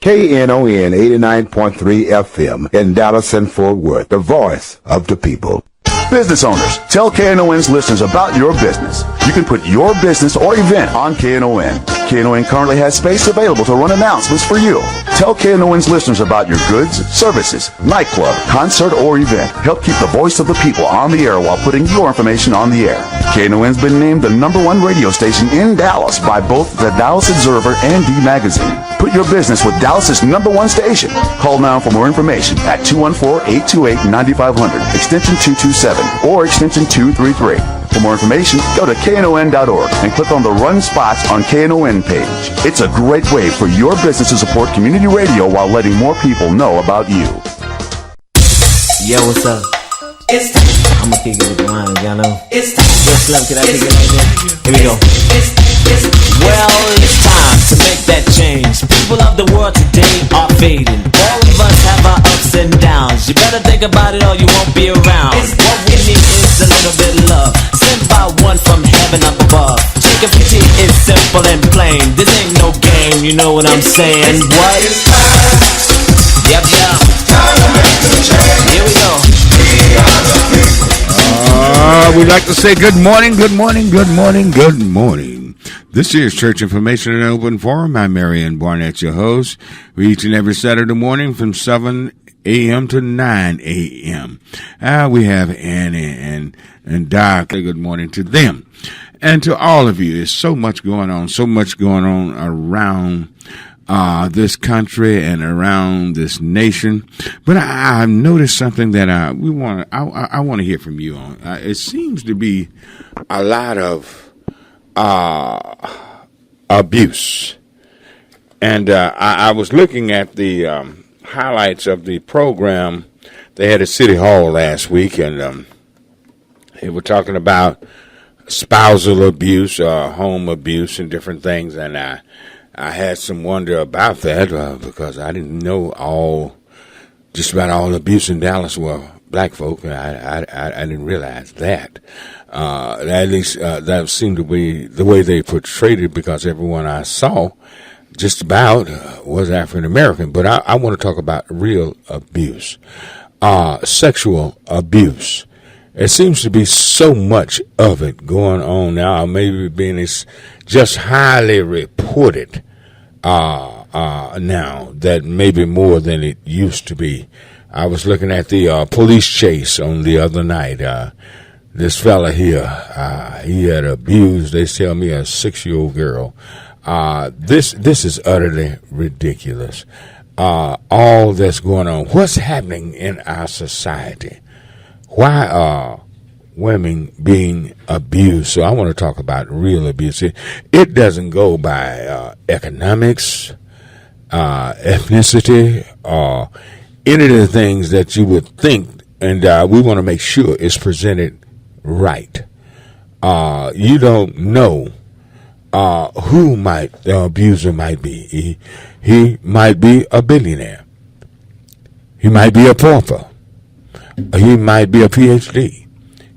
KNON 89.3 FM in Dallas and Fort Worth, the voice of the people. Business owners, tell KNON's listeners about your business. You can put your business or event on KNON. KNON currently has space available to run announcements for you. Tell KNON's listeners about your goods, services, nightclub, concert, or event. Help keep the voice of the people on the air while putting your information on the air. KNON's been named the #1 radio station in Dallas by both the Dallas Observer and D Magazine. Put your business with Dallas's #1 station. Call now for more information at 214-828-9500, extension 227, or extension 233. For more information, go to KNON.org and click on the Run Spots on KNON page. It's a great way for your business to support community radio while letting more people know about you. Yo, what's up? I'm gonna kick it with the line, y'all know. Yo, Slim, can I kick it like that? Here we go. Well, it's time to make that change. People of the world today are fading. All of us have our ups and downs. You better think about it or you won't be around. What we need is a little bit of love, sent by one from heaven up above. Chicken fitty is simple and plain. This ain't no game, you know what I'm saying? What? Yep. Here we go. We'd like to say good morning. This is Church Information and Open Forum. I'm Marion Barnett, your host. We each and every Saturday morning from 7 a.m. to 9 a.m. We have Annie and Doc. Good morning to them. And to all of you. There's so much going on around this country and around this nation. But I've noticed something that I want to hear from you on. It seems to be a lot of abuse. And I was looking at the highlights of the program they had at City Hall last week, and they were talking about spousal abuse, home abuse, and different things. And I had some wonder about that because I didn't know just about all abuse in Dallas were black folk. I didn't realize that. At least that seemed to be the way they portrayed it, because everyone I saw just about was African American. But I want to talk about real abuse, sexual abuse. There seems to be so much of it going on now, maybe being just highly reported now, that maybe more than it used to be. I was looking at the police chase on the other night. This fella here, he had abused, they tell me, a 6-year-old girl. This is utterly ridiculous. All that's going on. What's happening in our society? Why are women being abused? So I want to talk about real abuse. It doesn't go by economics, ethnicity, or any of the things that you would think, and we want to make sure it's presented right. You don't know who the abuser might be. He might be a billionaire. He might be a pauper. He might be a PhD.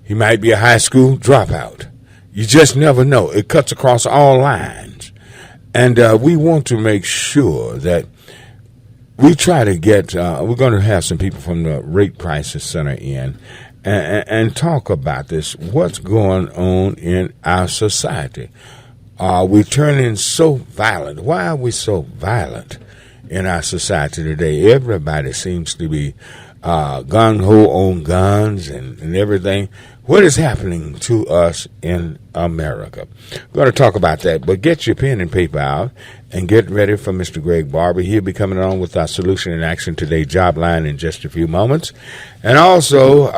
He might be a high school dropout. You just never know. It cuts across all lines. And we want to make sure that we try to get, we're going to have some people from the Rape Crisis Center in and talk about this. What's going on in our society? Are we turning so violent? Why are we so violent in our society today? Everybody seems to be gung-ho on guns and everything. What is happening to us in America? We're going to talk about that, but get your pen and paper out and get ready for Mr. Greg Barber. He'll be coming on with our Solution in Action Today job line in just a few moments. And also,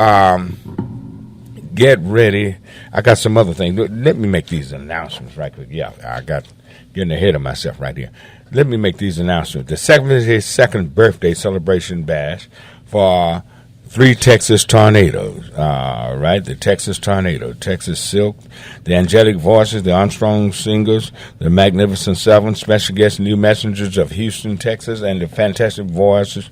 get ready. I got some other things. Let me make these announcements right quick. Yeah, I got getting ahead of myself right here. Let me make these announcements. The 72nd birthday celebration bash for 3 Texas tornadoes, right? The Texas Tornado, Texas Silk, the Angelic Voices, the Armstrong Singers, the Magnificent Seven, special guest New Messengers of Houston, Texas, and the Fantastic Voices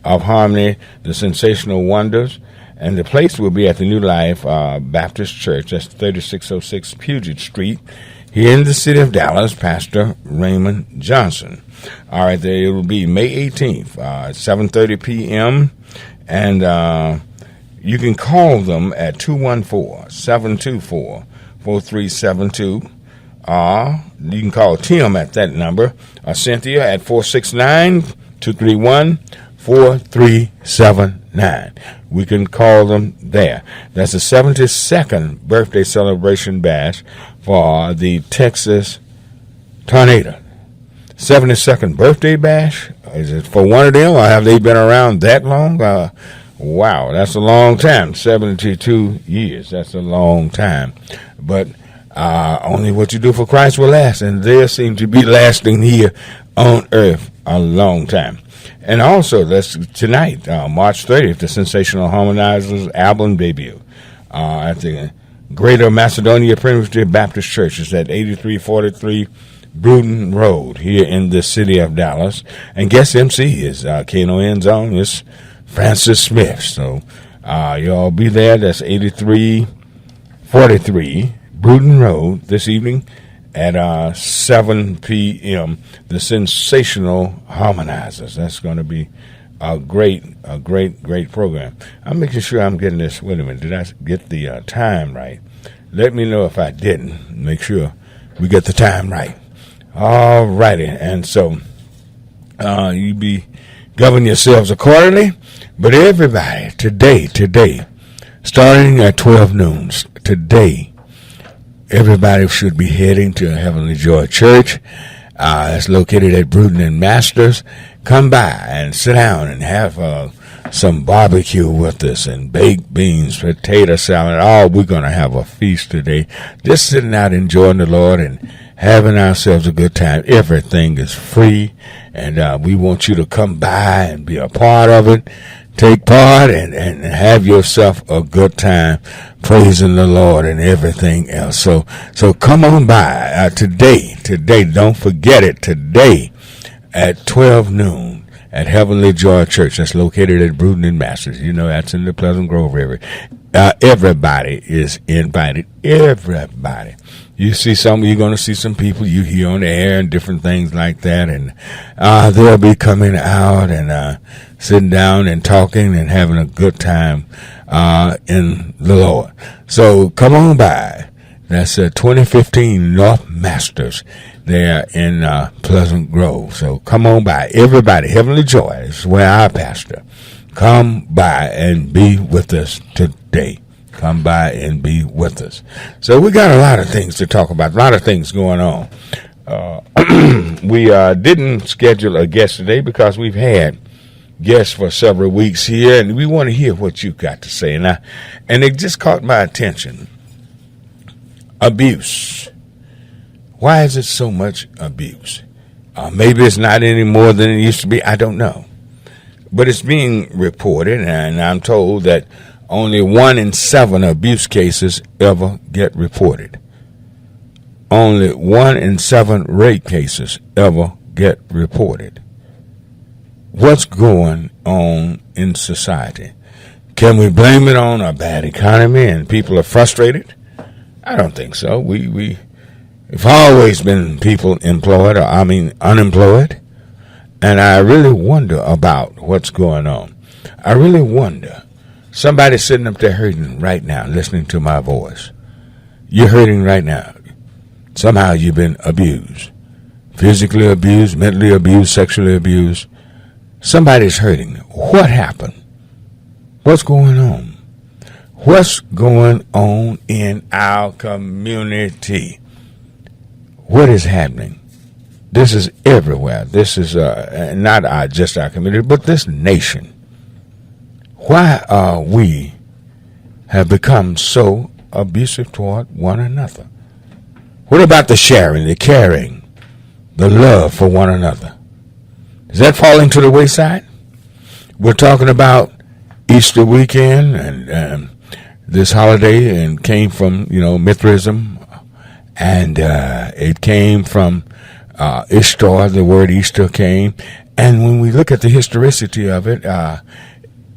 of Harmony, the Sensational Wonders. And the place will be at the New Life Baptist Church. That's 3606 Puget Street here in the city of Dallas, Pastor Raymond Johnson. All right, there it will be May 18th, 7:30 p.m., and you can call them at 214-724-4372. You can call Tim at that number, or Cynthia at 469-231-4379. We can call them there. That's the 72nd birthday celebration bash for the Texas Tornado. 72nd birthday bash? Is it for one of them, or have they been around that long? Wow, that's a long time. 72 years. That's a long time. But only what you do for Christ will last, and they seem to be lasting here on earth a long time. And also, that's tonight, March 30th, the Sensational Harmonizers album debut at the Greater Macedonia Primitive Baptist Church. It's at 8343 Bruton Road here in the city of Dallas. And guest MC is Knon's own, Miss Francis Smith. So y'all be there. That's 8343 Bruton Road this evening at 7 p.m. The Sensational Harmonizers. That's going to be a great program. I'm making sure I'm getting this. Wait a minute. Did I get the time right? Let me know if I didn't. Make sure we get the time right. All righty. And so you be govern yourselves accordingly. But everybody, today, starting at 12 noon, today, everybody should be heading to Heavenly Joy Church. It's located at Bruton and Masters. Come by and sit down and have some barbecue with us and baked beans, potato salad. Oh, we're going to have a feast today. Just sitting out enjoying the Lord and having ourselves a good time. Everything is free, and we want you to come by and be a part of it. Take part and have yourself a good time praising the Lord and everything else. So come on by today. Don't forget it. Today at 12 noon at Heavenly Joy Church. That's located at Bruton and Masters. You know, that's in the Pleasant Grove area. Everybody is invited. Everybody. You're going to see some people you hear on the air and different things like that, and they'll be coming out and sitting down and talking and having a good time in the Lord. So come on by. That's 2015 North Masters there in Pleasant Grove. So come on by. Everybody, Heavenly Joy is where I pastor. Come by and be with us today. Come by and be with us. So we got a lot of things to talk about, a lot of things going on. We didn't schedule a guest today because we've had guests for several weeks here, and we want to hear what you got to say. And it just caught my attention. Abuse. Why is it so much abuse? Maybe it's not any more than it used to be. I don't know. But it's being reported, and I'm told that only 1 in 7 abuse cases ever get reported. Only 1 in 7 rape cases ever get reported. What's going on in society? Can we blame it on a bad economy and people are frustrated? I don't think so. We've always been people unemployed. And I really wonder about what's going on. I really wonder. Somebody's sitting up there hurting right now, listening to my voice. You're hurting right now. Somehow you've been abused. Physically abused, mentally abused, sexually abused. Somebody's hurting. What happened? What's going on? What's going on in our community? What is happening? This is everywhere. This is not just our community, but this nation. Why are we have become so abusive toward one another? What about the sharing, the caring, the love for one another? Is that falling to the wayside? We're talking about Easter weekend and this holiday, and came from Mithraism, and it came from Ishtar. The word Easter came, and when we look at the historicity of it,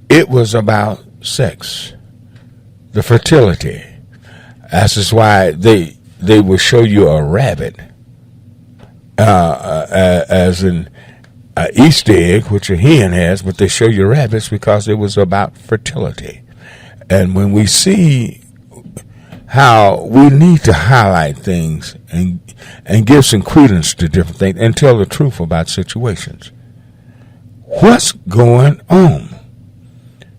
it was about sex, the fertility. That's just why they will show you a rabbit as an Easter egg, which a hen has, but they show you rabbits because it was about fertility. And when we see how we need to highlight things and give some credence to different things and tell the truth about situations. What's going on?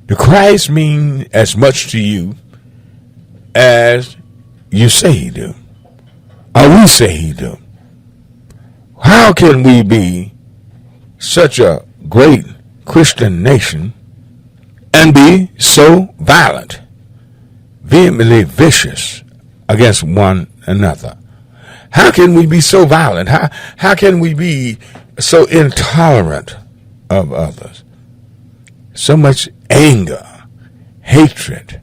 Does Christ mean as much to you as you say he do? Or we say he do? How can we be such a great Christian nation and be so violent, vehemently vicious against one another? How can we be so violent? How can we be so intolerant of others? So much anger, hatred.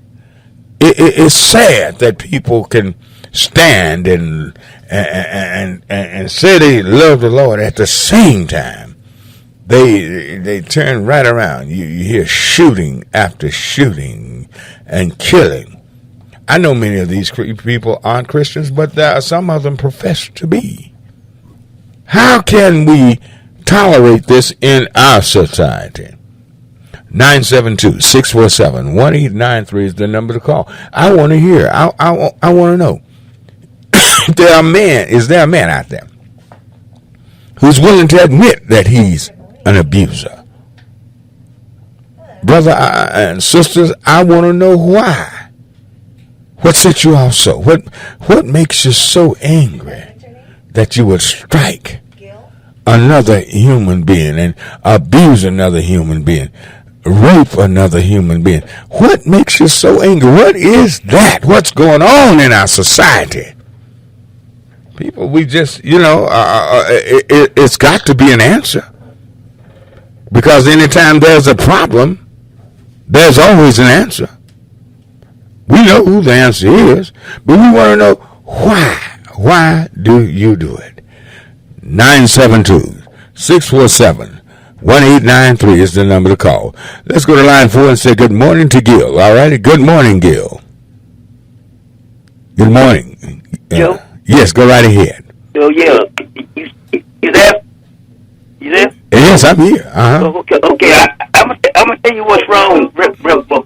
It's sad that people can stand and say they love the Lord at the same time. They turn right around. You hear shooting after shooting and killing. I know many of these people aren't Christians, but some of them profess to be. How can we tolerate this in our society? 972-647-1893 is the number to call. I want to hear. I want to know. Is there a man out there who's willing to admit that he's an abuser? Brother and sisters, I want to know why. What set you off so? What makes you so angry that you would strike another human being and abuse another human being, rape another human being? What makes you so angry? What is that? What's going on in our society? People, we just, it's got to be an answer. Because anytime there's a problem, there's always an answer. We know who the answer is, but we want to know why. Why do you do it? 972-647-1893 is the number to call. Let's go to line 4 and say good morning to Gil. All right? Good morning, Gil. Good morning. Joe? Yes, go right ahead. Oh, yeah. You there? You there? Yes, I'm here. Uh-huh. Okay. I'm going to tell you what's wrong, Greg Barber.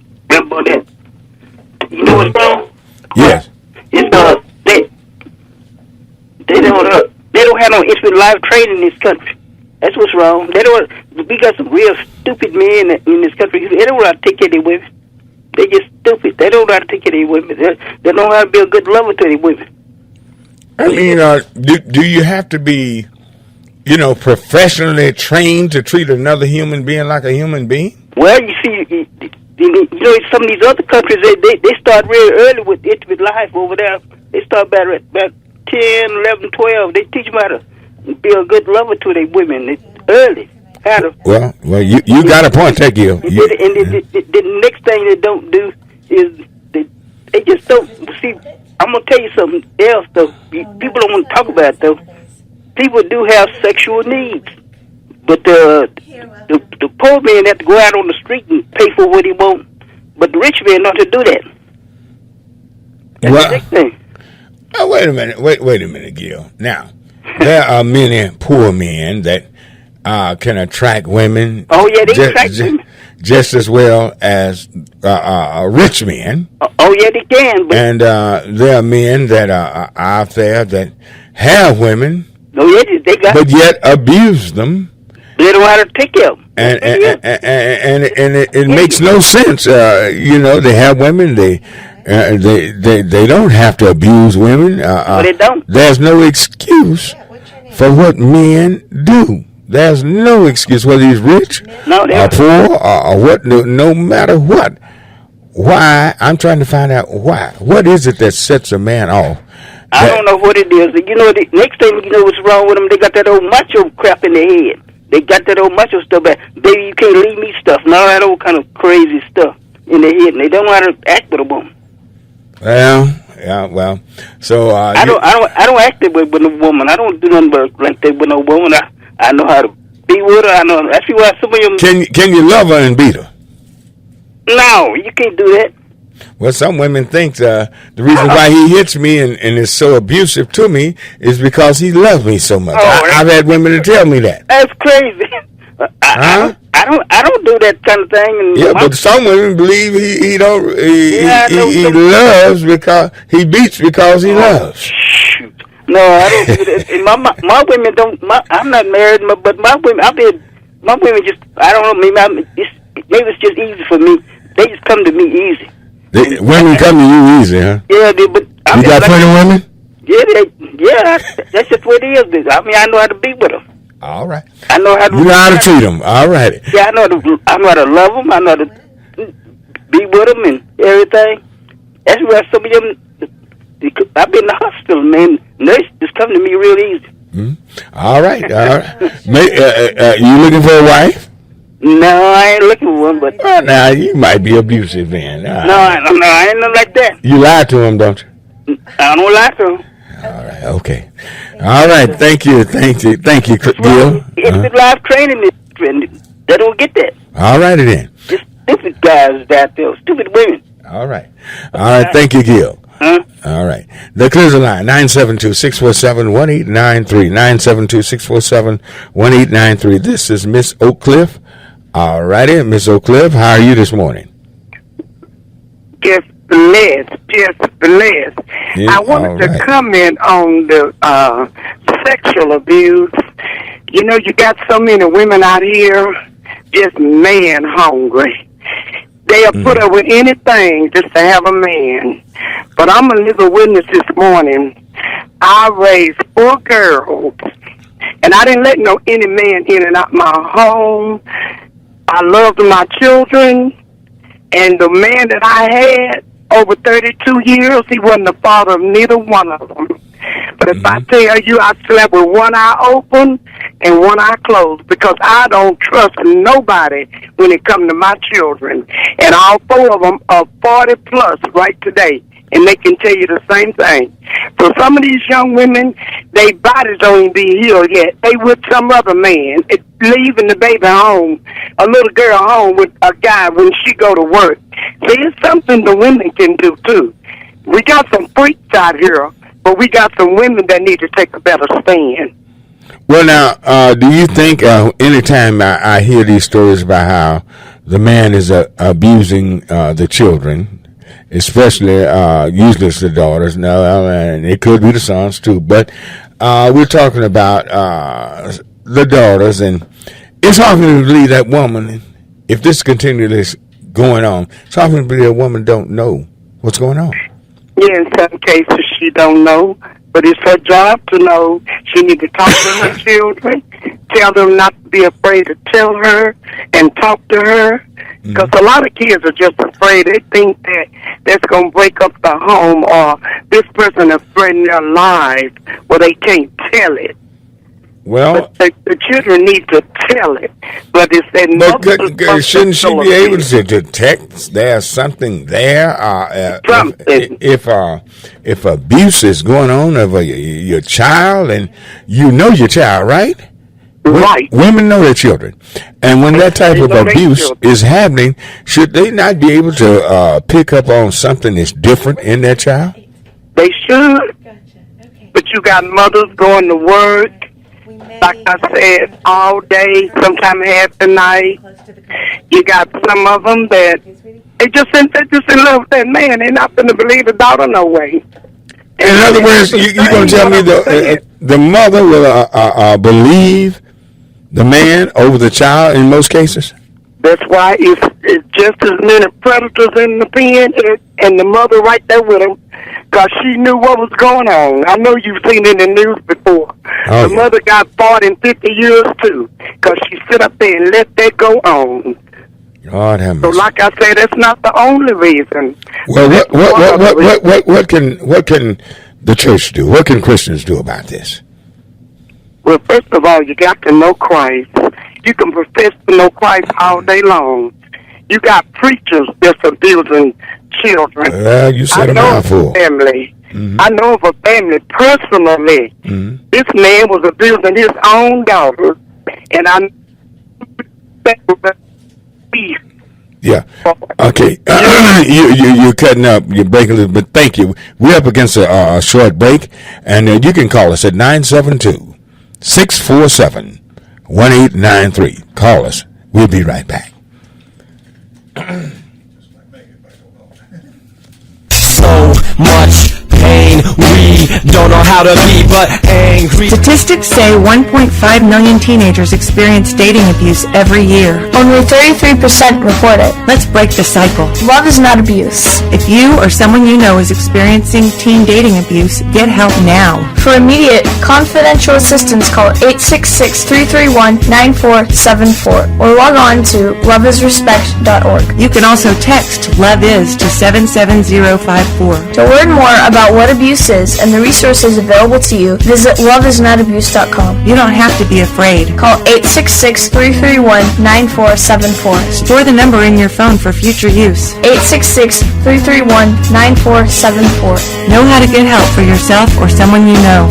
You know what's wrong? Yes. It's they don't have no instant live training in this country. That's what's wrong. We got some real stupid men in this country. They don't know how to take care of their women. They just stupid. They don't know how to take care of their women. They don't know how to be a good lover to their women. I mean, do you have to be, professionally trained to treat another human being like a human being? Well, you see, some of these other countries, they start real early with intimate life over there. They start about 10, 11, 12. They teach them how to be a good lover to their women early. Well, you got a point, take you. The next thing they don't do is they just don't see. I'm gonna tell you something else though. People don't want to talk about it, though. People do have sexual needs, but the poor man have to go out on the street and pay for what he wants. But the rich man not to do that. That's the next thing. Oh, wait a minute, Gil. Now, there are many poor men that can attract women. Oh yeah, they attract women just as well as rich men. Oh yeah, they can. But and there are men that are out there that have women. Oh yeah, they got. But yet abuse them. They don't know how to take care of them. And it makes no sense. They have women. They don't have to abuse women. No, they don't. There's no excuse for what men do. There's no excuse whether he's rich or poor or what. No matter what. Why? I'm trying to find out why. What is it that sets a man off? I don't know what it is. The next thing what's wrong with them, they got that old macho crap in their head. They got that old macho stuff back. Baby, you can't leave me stuff. And all that old kind of crazy stuff in their head. And they don't know how to act with a woman. Well. So I don't act that way with a woman. I don't do nothing but like that with no woman. I know how to be with her. I know. That's why some of them. Can you love her and beat her? No, you can't do that. Well, some women think the reason why he hits me and is so abusive to me is because he loves me so much. I've had women to tell me that. That's crazy. I don't do that kind of thing. And yeah, but some women believe he loves because he beats because he loves. Shoot. No, I don't do that. And my women don't. I'm not married, but my women just. I don't know. Maybe it's just easy for me. They just come to me easy. Women come to you easy, huh? Yeah, but you got plenty of women. Yeah, that's just what it is. I mean, I know how to be with them. All right. I know how to. You know how to treat them. All right. Yeah, I know how to love them. I know how to be with them and everything. That's where some of them. I've been in the hospital, man. Nurses just come to me real easy. Mm-hmm. All right. You looking for a wife? No, I ain't looking for one, but... Well, now, you might be abusive, man. No, I ain't nothing like that. You lie to him, don't you? I don't lie to him. All right, okay. All right, thank you, Gil. It's live training, they don't get that. All righty then. Just stupid guys out there, stupid women. All right, thank you, Gil. All right. The Clears line, 972-647-1893. 972-647-1893. This is Miss Oak Cliff. All righty, Miss Oak Cliff, how are you this morning? Just blessed. Yeah, I wanted to comment on the sexual abuse. You know, you got so many women out here just man hungry. They'll put up with anything just to have a man. But I'm a living witness this morning. I raised 4 girls, and I didn't let any man in and out my home. I loved my children, and the man that I had over 32 years, he wasn't the father of neither one of them. But if I tell you, I slept with one eye open and one eye closed because I don't trust nobody when it comes to my children. And all 4 of them are 40 plus right today, and they can tell you the same thing. So some of these young women, their bodies don't even be healed yet. They with some other man, leaving the baby home, a little girl home with a guy when she go to work. See, it's something the women can do too. We got some freaks out here, but we got some women that need to take a better stand. Well, now, do you think anytime I hear these stories about how the man is abusing the children, especially usually it's the daughters, no, and it could be the sons too, but we're talking about the daughters, and it's hard to believe that woman, if this continues going on, it's hard to believe a woman don't know what's going on. Yeah, in some cases she don't know, but it's her job to know. She need to talk to her children, tell them not to be afraid to tell her and talk to her. Because a lot of kids are just afraid. They think that that's going to break up the home or this person is threatening their lives. Well, they can't tell it. Well, but the children need to tell it. But it's that shouldn't she be able to detect there's something there? If abuse is going on of your child, and you know your child, right? Right. Women know their children. And when that type of abuse is happening, should they not be able to pick up on something that's different in their child? They should. But you got mothers going to work, like I said, all day, sometimes half the night. You got some of them that they just in love with that man. They're not going to believe the daughter no way. In other words, you're going to tell me the mother will believe the man over the child in most cases? That's why it's just as many predators in the pen and the mother right there with him, because she knew what was going on. I know you've seen it in the news before. The mother got 40 and 50 years too, because she sit up there and let that go on. God have mercy. So like I said, that's not the only reason. Well, what can the church do? What can Christians do about this? Well, first of all, you got to know Christ. You can profess to know Christ all day long. You got preachers that's abusing children. You said a mouthful. Family. I know of a family personally. This man was abusing his own daughter, and I. Yeah. Okay. you're cutting up. You're breaking a little bit. Thank you. We're up against a short break, and you can call us at 972-647-1893. Call us. We'll be right back. So much pain, we don't know how to be but angry. Statistics say 1.5 million teenagers experience dating abuse every year. Only 33% report it. Let's break the cycle. Love is not abuse. If you or someone you know is experiencing teen dating abuse, get help now. For immediate, confidential assistance, call 866-331-9474 or log on to loveisrespect.org. You can also text Love Is to 77054. To learn more about what abuse is and the resources available to you, visit loveisnotabuse.com. You don't have to be afraid. Call 866-331-9474. Store the number in your phone for future use. 866-331-9474. Know how to get help for yourself or someone you know.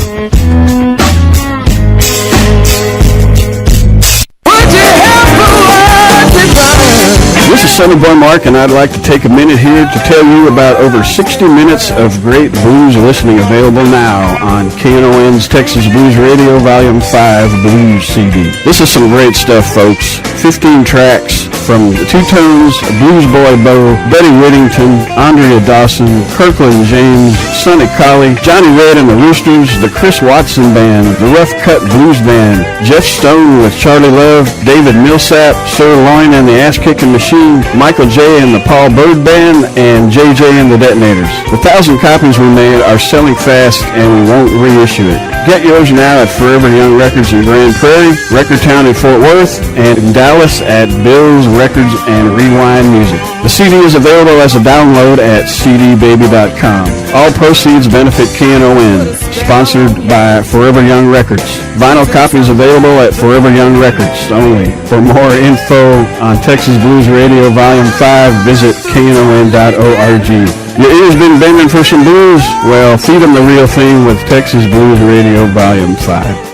This is Sonny Boy Mark, and I'd like to take a minute here to tell you about over 60 minutes of great blues listening available now on KNON's Texas Blues Radio Volume 5 Blues CD. This is some great stuff, folks. 15 tracks from the Two-Tones, Blues Boy Bo, Betty Whittington, Andrea Dawson, Kirkland James, Sonny Colley, Johnny Red and the Roosters, the Chris Watson Band, the Rough Cut Blues Band, Jeff Stone with Charlie Love, David Millsap, Sir Loin and the Ass Kicking Machine, Michael J. and the Paul Bird Band, and JJ and the Detonators. The 1,000 copies we made are selling fast, and we won't reissue it. Get yours now at Forever Young Records in Grand Prairie, Recordtown in Fort Worth, and in Dallas at Bill's Records and Rewind Music. The CD is available as a download at cdbaby.com. All proceeds benefit KNON, sponsored by Forever Young Records. Vinyl copies available at Forever Young Records only. For more info on Texas Blues Radio Volume 5, visit knon.org. Your ears been bending for some blues? Well, feed them the real thing with Texas Blues Radio Volume 5.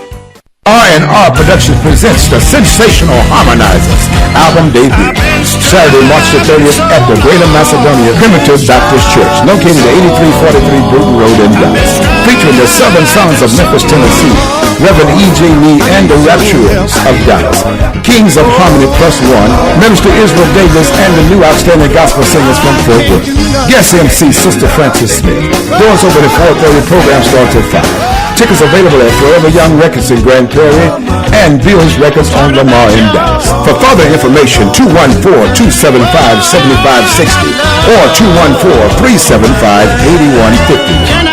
R&R Productions presents the sensational Harmonizers album debut, Saturday, March the 30th at the Greater Macedonia Primitive Baptist Church, located at 8343 Bruton Road in Dallas. Featuring the Southern Sons of Memphis, Tennessee, Reverend E.J. Lee and the Rapturers of Dallas, Kings of Harmony Plus One, Minister Israel Davis, and the new outstanding gospel singers from Fort Worth. Guest MC, Sister Francis Smith. Doors open at 4:30, program starts at 5. Tickets available at Forever Young Records in Grand Prairie and Bill's Records on Lamar in Dallas. For further information, 214-275-7560 or 214-375-8150.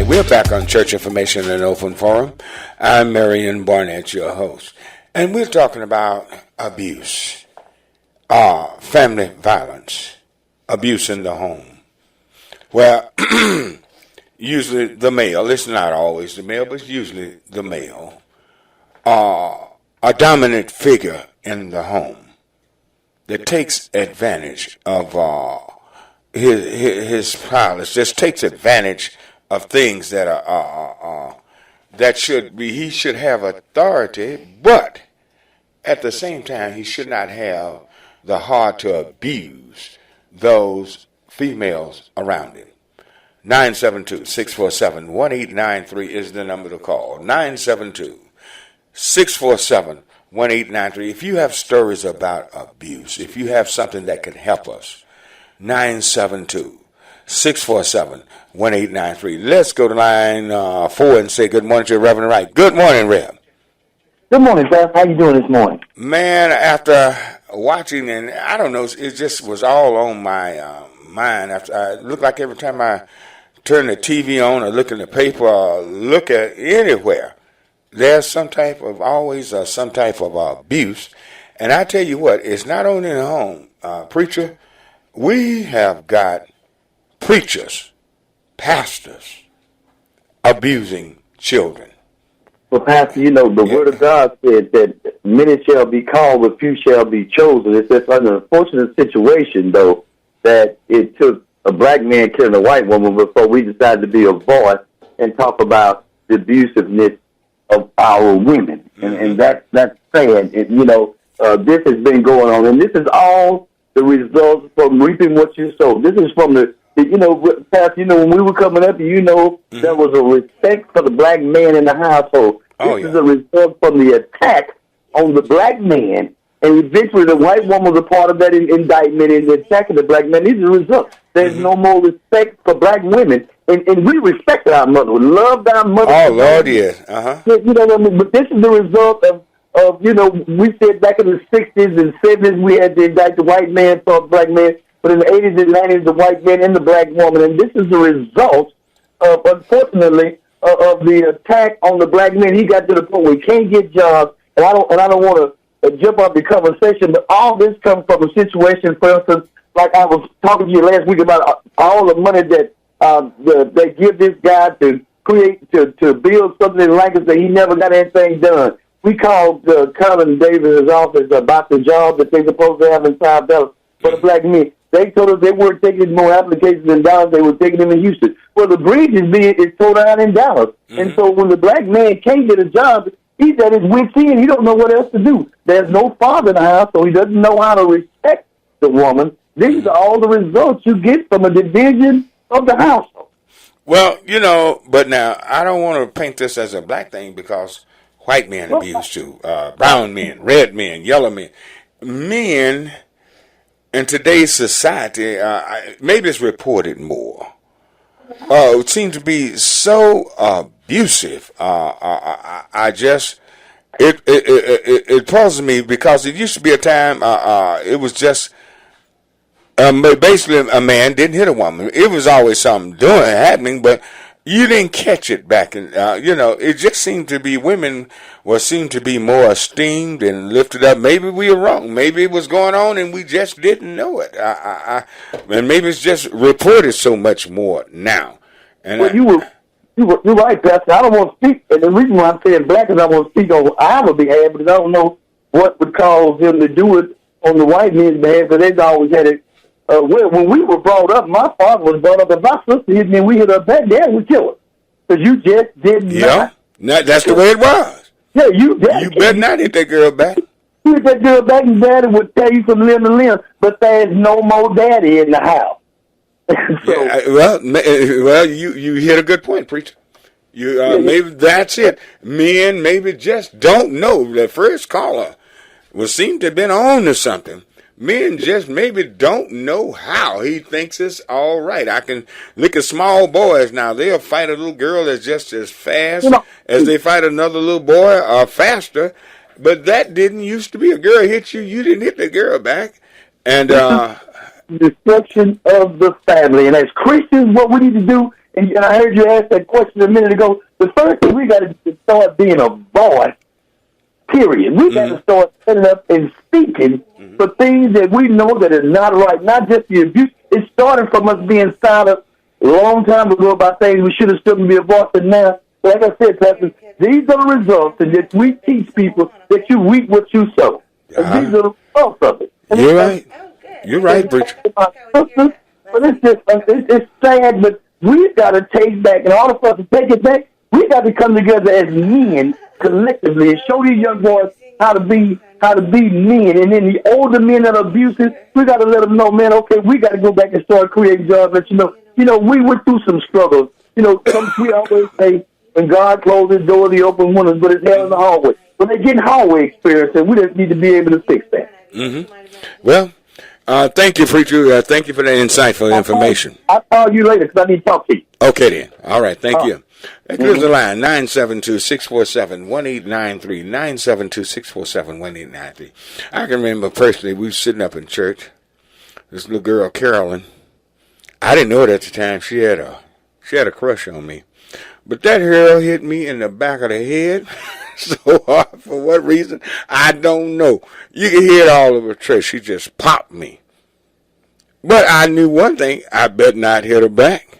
We're back on Church Information and Open Forum. I'm Marion Barnett, your host. And we're talking about abuse, family violence, abuse in the home. Well, usually the male, it's not always the male, but it's usually the male, a dominant figure in the home that takes advantage of his prowess, just takes advantage of things that are that should be, he should have authority, but at the same time he should not have the heart to abuse those females around him. 972-647-1893 is the number to call. 972-647-1893. If you have stories about abuse, if you have something that can help us, 972-647-1893. Let's go to line 4 and say good morning to Reverend Wright. Good morning, Rev. Good morning, sir. How you doing this morning? Man, after watching, and I don't know, it just was all on my mind. After I looked like every time I turn the TV on or look in the paper or look at anywhere, there's some type of abuse. And I tell you what, it's not only in the home. Preacher, we have got preachers, pastors abusing children. Well, Pastor, the Word of God said that many shall be called, but few shall be chosen. It's just an unfortunate situation, though, that it took a black man killing a white woman before we decided to be a voice and talk about the abusiveness of our women. And that's sad. This has been going on, and this is all the results from reaping what you sow. This is from Pastor, when we were coming up, there was a respect for the black man in the household. This is a result from the attack on the black man, and eventually the white woman was a part of that indictment and the attack of the black man. These are the results. There's no more respect for black women, and we respected our mother. We loved our mother. Oh, Lord, yes. Uh-huh. But this is the result of we said back in the 60s and 70s we had to indict the white man for the black man, but in the 80s and 90s the white man and the black woman, and this is the result of, unfortunately, of the attack on the black man. He got to the point where he can't get jobs, and I don't want to jump off the conversation, but all this comes from a situation, for instance, like I was talking to you last week about all the money that they give this guy to create, to build something in Lancaster. He never got anything done. We called Colin Davis' office about the job that they're supposed to have in South Dallas for the black men. They told us they weren't taking more applications in Dallas. They were taking them in Houston. Well, the bridge is tore down in Dallas. And so when the black man can't get a job, he's at his wit's end. He don't know what else to do. There's no father in the house, so he doesn't know how to respect the woman. These are all the results you get from a division of the household. Well, but now I don't want to paint this as a black thing, because white men abuse too. Brown men, red men, yellow men. Men in today's society, maybe it's reported more, seem to be so abusive. It puzzles me, because it used to be a time it was just basically a man didn't hit a woman. It was always something happening, but you didn't catch it back in, it just seemed to be women seemed to be more esteemed and lifted up. Maybe we were wrong. Maybe it was going on and we just didn't know it. And maybe it's just reported so much more now. And you're right, Pastor. I don't want to speak, and the reason why I'm saying black is I want to speak on our behalf, because I don't know what would cause them to do it on the white men's behalf, because they've always had it. When we were brought up, my father was brought up. If my sister hit me and we hit her back, Dad would kill her. Because you just did not. Yeah, that's the way it was. Yeah, you better not hit that girl back. You hit that girl back, and Daddy would tell you from limb to limb, but there's no more Daddy in the house. You hit a good point, preacher. Maybe that's it. Men maybe just don't know. The first caller seem to have been on to something. Men just maybe don't know how. He thinks it's all right. I can look at small boys now. They'll fight a little girl that's just as fast as they fight another little boy, or faster. But that didn't used to be. A girl hit you, you didn't hit the girl back. And destruction of the family. And as Christians, what we need to do, and I heard you ask that question a minute ago, the first thing we got to start being a voice, period. We got to start setting up and speaking for things that we know that is not right, not just the abuse. It started from us being silent a long time ago about things we should have stood and be a voice, and now, like I said, Pastor, these are the results, and that we teach people that you reap what you sow. And these are the results of it. And you're right. You're right, preacher. But it's sad, but we've got to take back, and all of us to take it back, we got to come together as men collectively and show these young boys how to be men. And then the older men that are abusive, we got to let them know, man, okay, we got to go back and start creating jobs. But we went through some struggles. We always say, when God closes the door, the open windows, but it's hell in the hallway. But they're getting hallway experience, and we just need to be able to fix that. Well, thank you, preacher. Thank you for that insightful information. I'll call you later because I need to talk to you. Okay, then. All right. Thank you. Here's the line, 972-647-1893, 972-647-1893. I can remember personally, we were sitting up in church. This little girl, Carolyn, I didn't know it at the time. She had a crush on me. But that girl hit me in the back of the head so hard. For what reason? I don't know. You can hear it all over church. She just popped me. But I knew one thing. I bet not hit her back.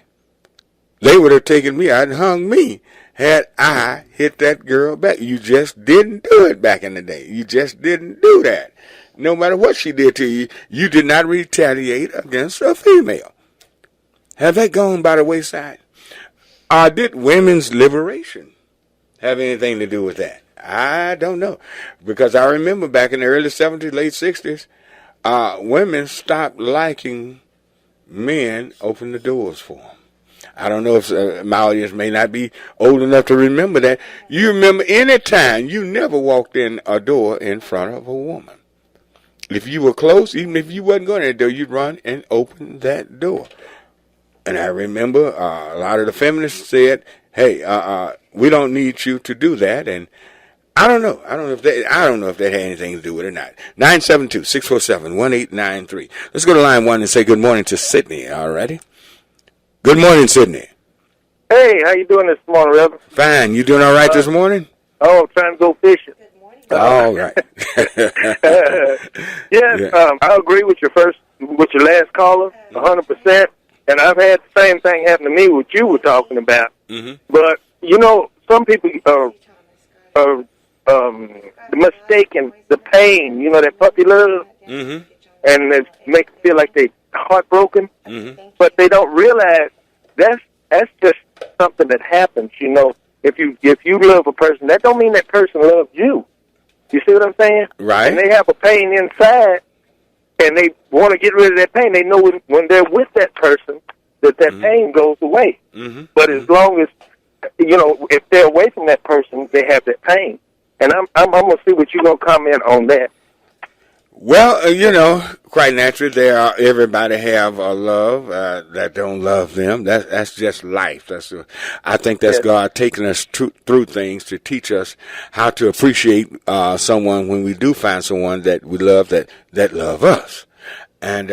They would have taken me out and hung me. had I hit that girl back. You just didn't do it back in the day. You just didn't do that. No matter what she did to you, you did not retaliate against a female. Have that gone by the wayside? Did women's liberation have anything to do with that? I don't know. Because I remember back in the early 70s, late 60s, women stopped liking men open the doors for them. I don't know if my audience may not be old enough to remember that. You remember any time you never walked in a door in front of a woman. If you were close, even if you wasn't going to that door, you'd run and open that door. And I remember a lot of the feminists said, hey, we don't need you to do that. And I don't know. I don't know if that had anything to do with it or not. 972-647-1893. Let's go to line 1 and say good morning to Sydney. All righty. Good morning, Sydney. Hey, how you doing this morning, Reverend? Fine. You doing all right this morning? Oh, trying to go fishing. All right. Yes, I agree with your last caller, 100%. And I've had the same thing happen to me, what you were talking about. Mm-hmm. But you know, some people are mistaken the pain, you know, that puppy love, mm-hmm. and it makes them feel like they're heartbroken. Mm-hmm. But they don't realize that's just something that happens. You know, if you love a person, that don't mean that person loves you. You see what I'm saying? Right. And they have a pain inside, and they want to get rid of that pain. They know when they're with that person that mm-hmm. pain goes away. Mm-hmm. But as long as, you know, if they're away from that person, they have that pain. And I'm going to see what you're going to comment on that. Well, you know, quite naturally, everybody have a love that don't love them. That's just life. I think that's God taking us through things to teach us how to appreciate someone when we do find someone that we love that love us. And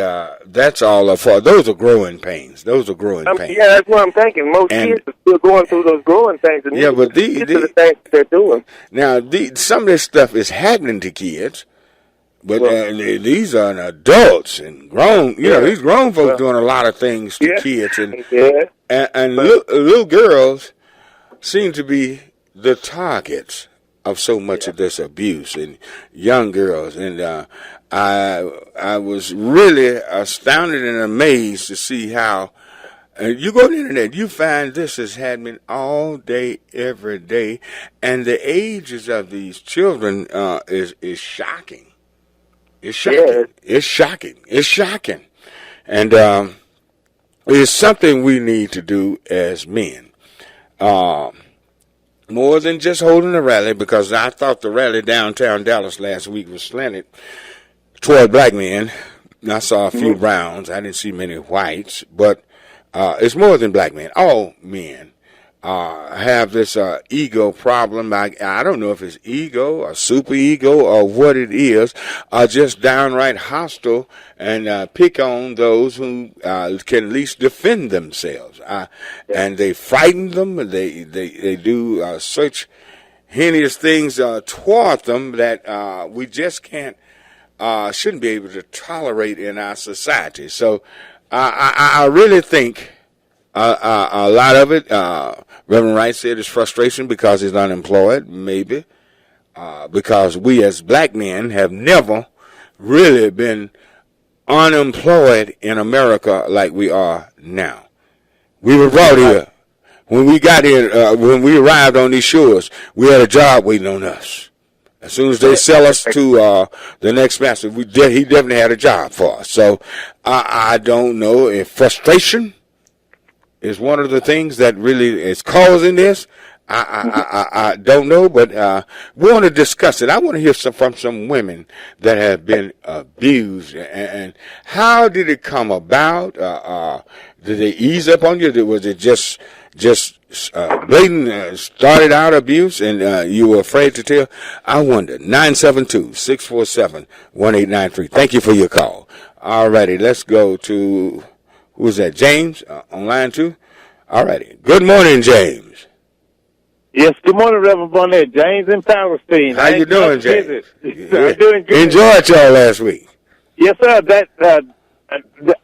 that's all for. Those are growing pains. Those are growing pains. Yeah, that's what I'm thinking. Most kids are still going through those growing pains. And yeah, but these are the things they're doing. Now, some of this stuff is happening to kids. But these are adults and grown, you know, these grown folks doing a lot of things to kids. And little girls seem to be the targets of so much of this abuse, and young girls. And I was really astounded and amazed to see how you go to the internet, you find this is happening all day, every day. And the ages of these children is shocking. It's shocking. Yeah. It's shocking. It's shocking. And it's something we need to do as men. More than just holding a rally, because I thought the rally downtown Dallas last week was slanted toward black men. I saw a few browns. I didn't see many whites. But it's more than black men. All men have this ego problem. I don't know if it's ego or super ego or what it is, are just downright hostile and pick on those who can at least defend themselves. And they frighten them. They do such heinous things toward them that we just shouldn't be able to tolerate in our society. So I really think a lot of it, Reverend Wright said, is frustration because he's unemployed, maybe, because we as black men have never really been unemployed in America like we are now. We were brought here. When we got here, when we arrived on these shores, we had a job waiting on us. As soon as they sell us to the next master, he definitely had a job for us. So I don't know if frustration is one of the things that really is causing this. I don't know, but we want to discuss it. I want to hear from some women that have been abused, and how did it come about? Did they ease up on you? Was it just blatant started out abuse, and you were afraid to tell? I wonder. 972-647-1893. Thank you for your call. All righty, let's go to. Who's that? James on line 2? All righty. Good morning, James. Yes, good morning, Reverend Barnett. James in Palestine. How you doing, James? I'm doing good. Enjoyed y'all last week. Yes, sir.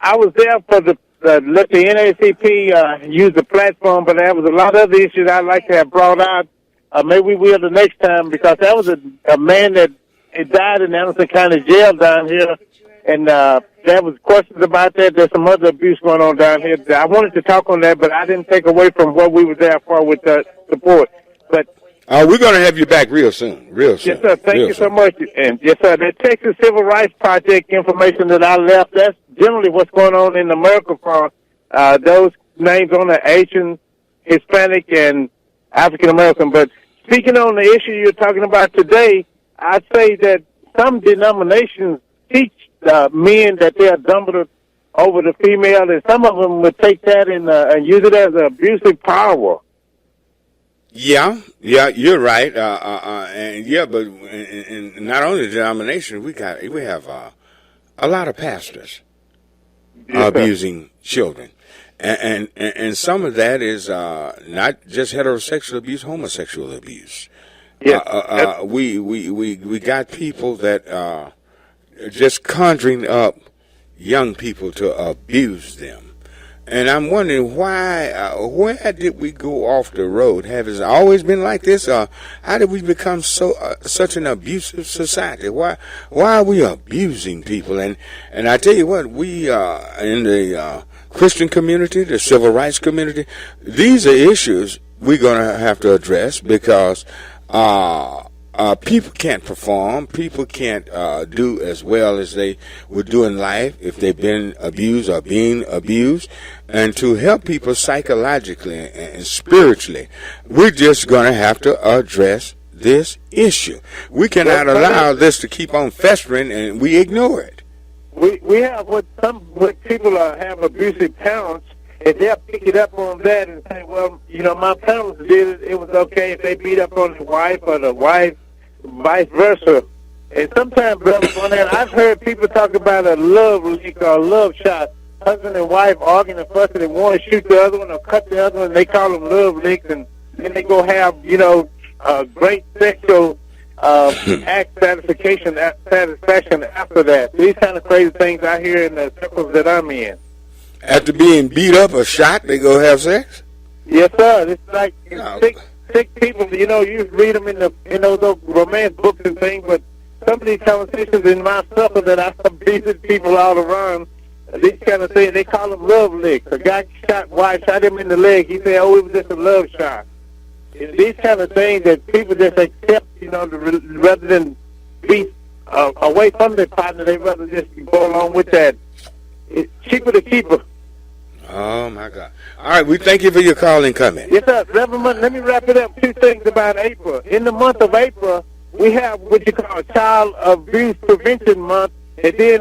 I was there for the let the NAACP use the platform, but there was a lot of other issues I'd like to have brought out. Maybe we will the next time, because that was a man that died in Anderson County Jail down here, and there was questions about that. There's some other abuse going on down here. I wanted to talk on that, but I didn't take away from what we were there for with the support. But we're going to have you back real soon. Real soon. Yes, sir. Thank you so much. And yes, sir. The Texas Civil Rights Project information that I left, that's generally what's going on in America for those names on the Asian, Hispanic, and African American. But speaking on the issue you're talking about today, I'd say that some denominations teach men that they are dominant over the female, and some of them would take that and use it as an abusive power. Yeah, you're right. But in not only the denomination, we have a lot of pastors abusing children, and some of that is not just heterosexual abuse, homosexual abuse. Yeah, we got people that just conjuring up young people to abuse them, and I'm wondering why. Where did we go off the road? Have it always been like this? How did we become such an abusive society? Why are we abusing people? And I tell you what, we in the Christian community, the civil rights community, these are issues we're going to have to address, because people can't perform. People can't do as well as they would do in life if they've been abused or being abused. And to help people psychologically and spiritually, we're just going to have to address this issue. We cannot allow this to keep on festering and we ignore it. We have what people have abusive parents, and they'll pick it up on that and say, well, my parents did it. It was okay if they beat up on the wife, or the wife, vice versa. And sometimes, Brother Barnett, I've heard people talk about a love leak or a love shot. Husband and wife arguing and fussing and want to shoot the other one or cut the other one. They call them love leaks, and then they go have, great sexual act satisfaction after that. These kind of crazy things I hear in the circles that I'm in. After being beat up or shot, they go have sex? Yes, sir. It's like sick people. You read them in those romance books and things, but some of these conversations in my circle that I visit people all around, these kind of things, they call them love licks. A guy shot him in the leg. He said, it was just a love shot. And these kind of things that people just accept, rather than be away from their partner, they rather just go along with that. It's cheaper to keep her. Oh, my God. All right, we thank you for your call and comment. Yes, sir. Reverend, let me wrap it up. Two things about April. In the month of April, we have what you call Child Abuse Prevention Month. And then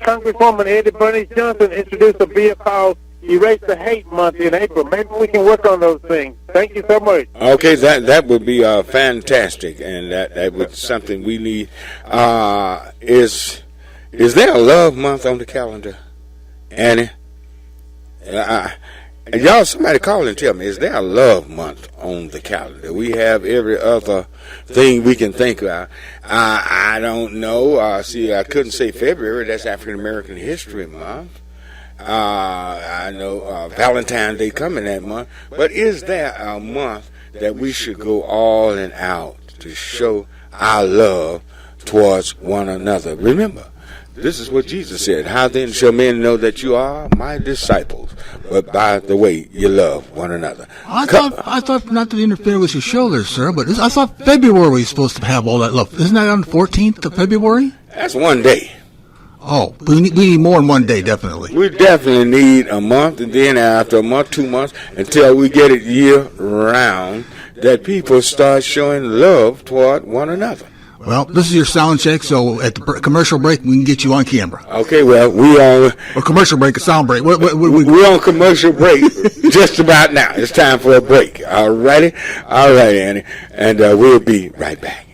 Congresswoman Eddie Bernice Johnson introduced a bill called Erase the Hate Month in April. Maybe we can work on those things. Thank you so much. Okay, that would be fantastic, and that would be something we need. Is there a love month on the calendar, Annie? Y'all, somebody call and tell me, is there a love month on the calendar? We have every other thing we can think of. I don't know. I couldn't say February. That's African American History Month. I know Valentine's Day coming that month. But is there a month that we should go all in out to show our love towards one another? Remember, this is what Jesus said. How then shall men know that you are my disciples, but by the way you love one another? I thought not to interfere with your show there, sir, but I thought February was supposed to have all that love. Isn't that on the 14th of February? That's one day. Oh, we need more than one day, definitely. We definitely need a month, and then after a month, 2 months, until we get it year round, that people start showing love toward one another. Well, this is your sound check, so at the commercial break, we can get you on camera. Okay, well, we on... A commercial break, a sound break. We're on commercial break just about now. It's time for a break. All righty? All right, Annie. And we'll be right back.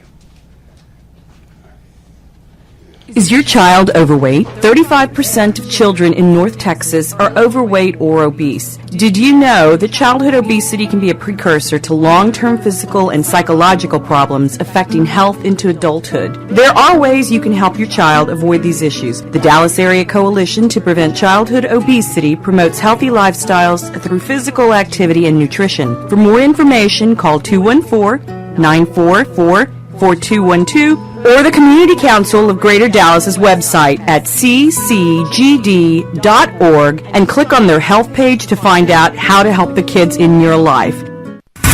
Is your child overweight? 35% of children in North Texas are overweight or obese. Did you know that childhood obesity can be a precursor to long-term physical and psychological problems affecting health into adulthood? There are ways you can help your child avoid these issues. The Dallas Area Coalition to Prevent Childhood Obesity promotes healthy lifestyles through physical activity and nutrition. For more information, call 214-944-4212 or the Community Council of Greater Dallas's website at ccgd.org and click on their health page to find out how to help the kids in your life.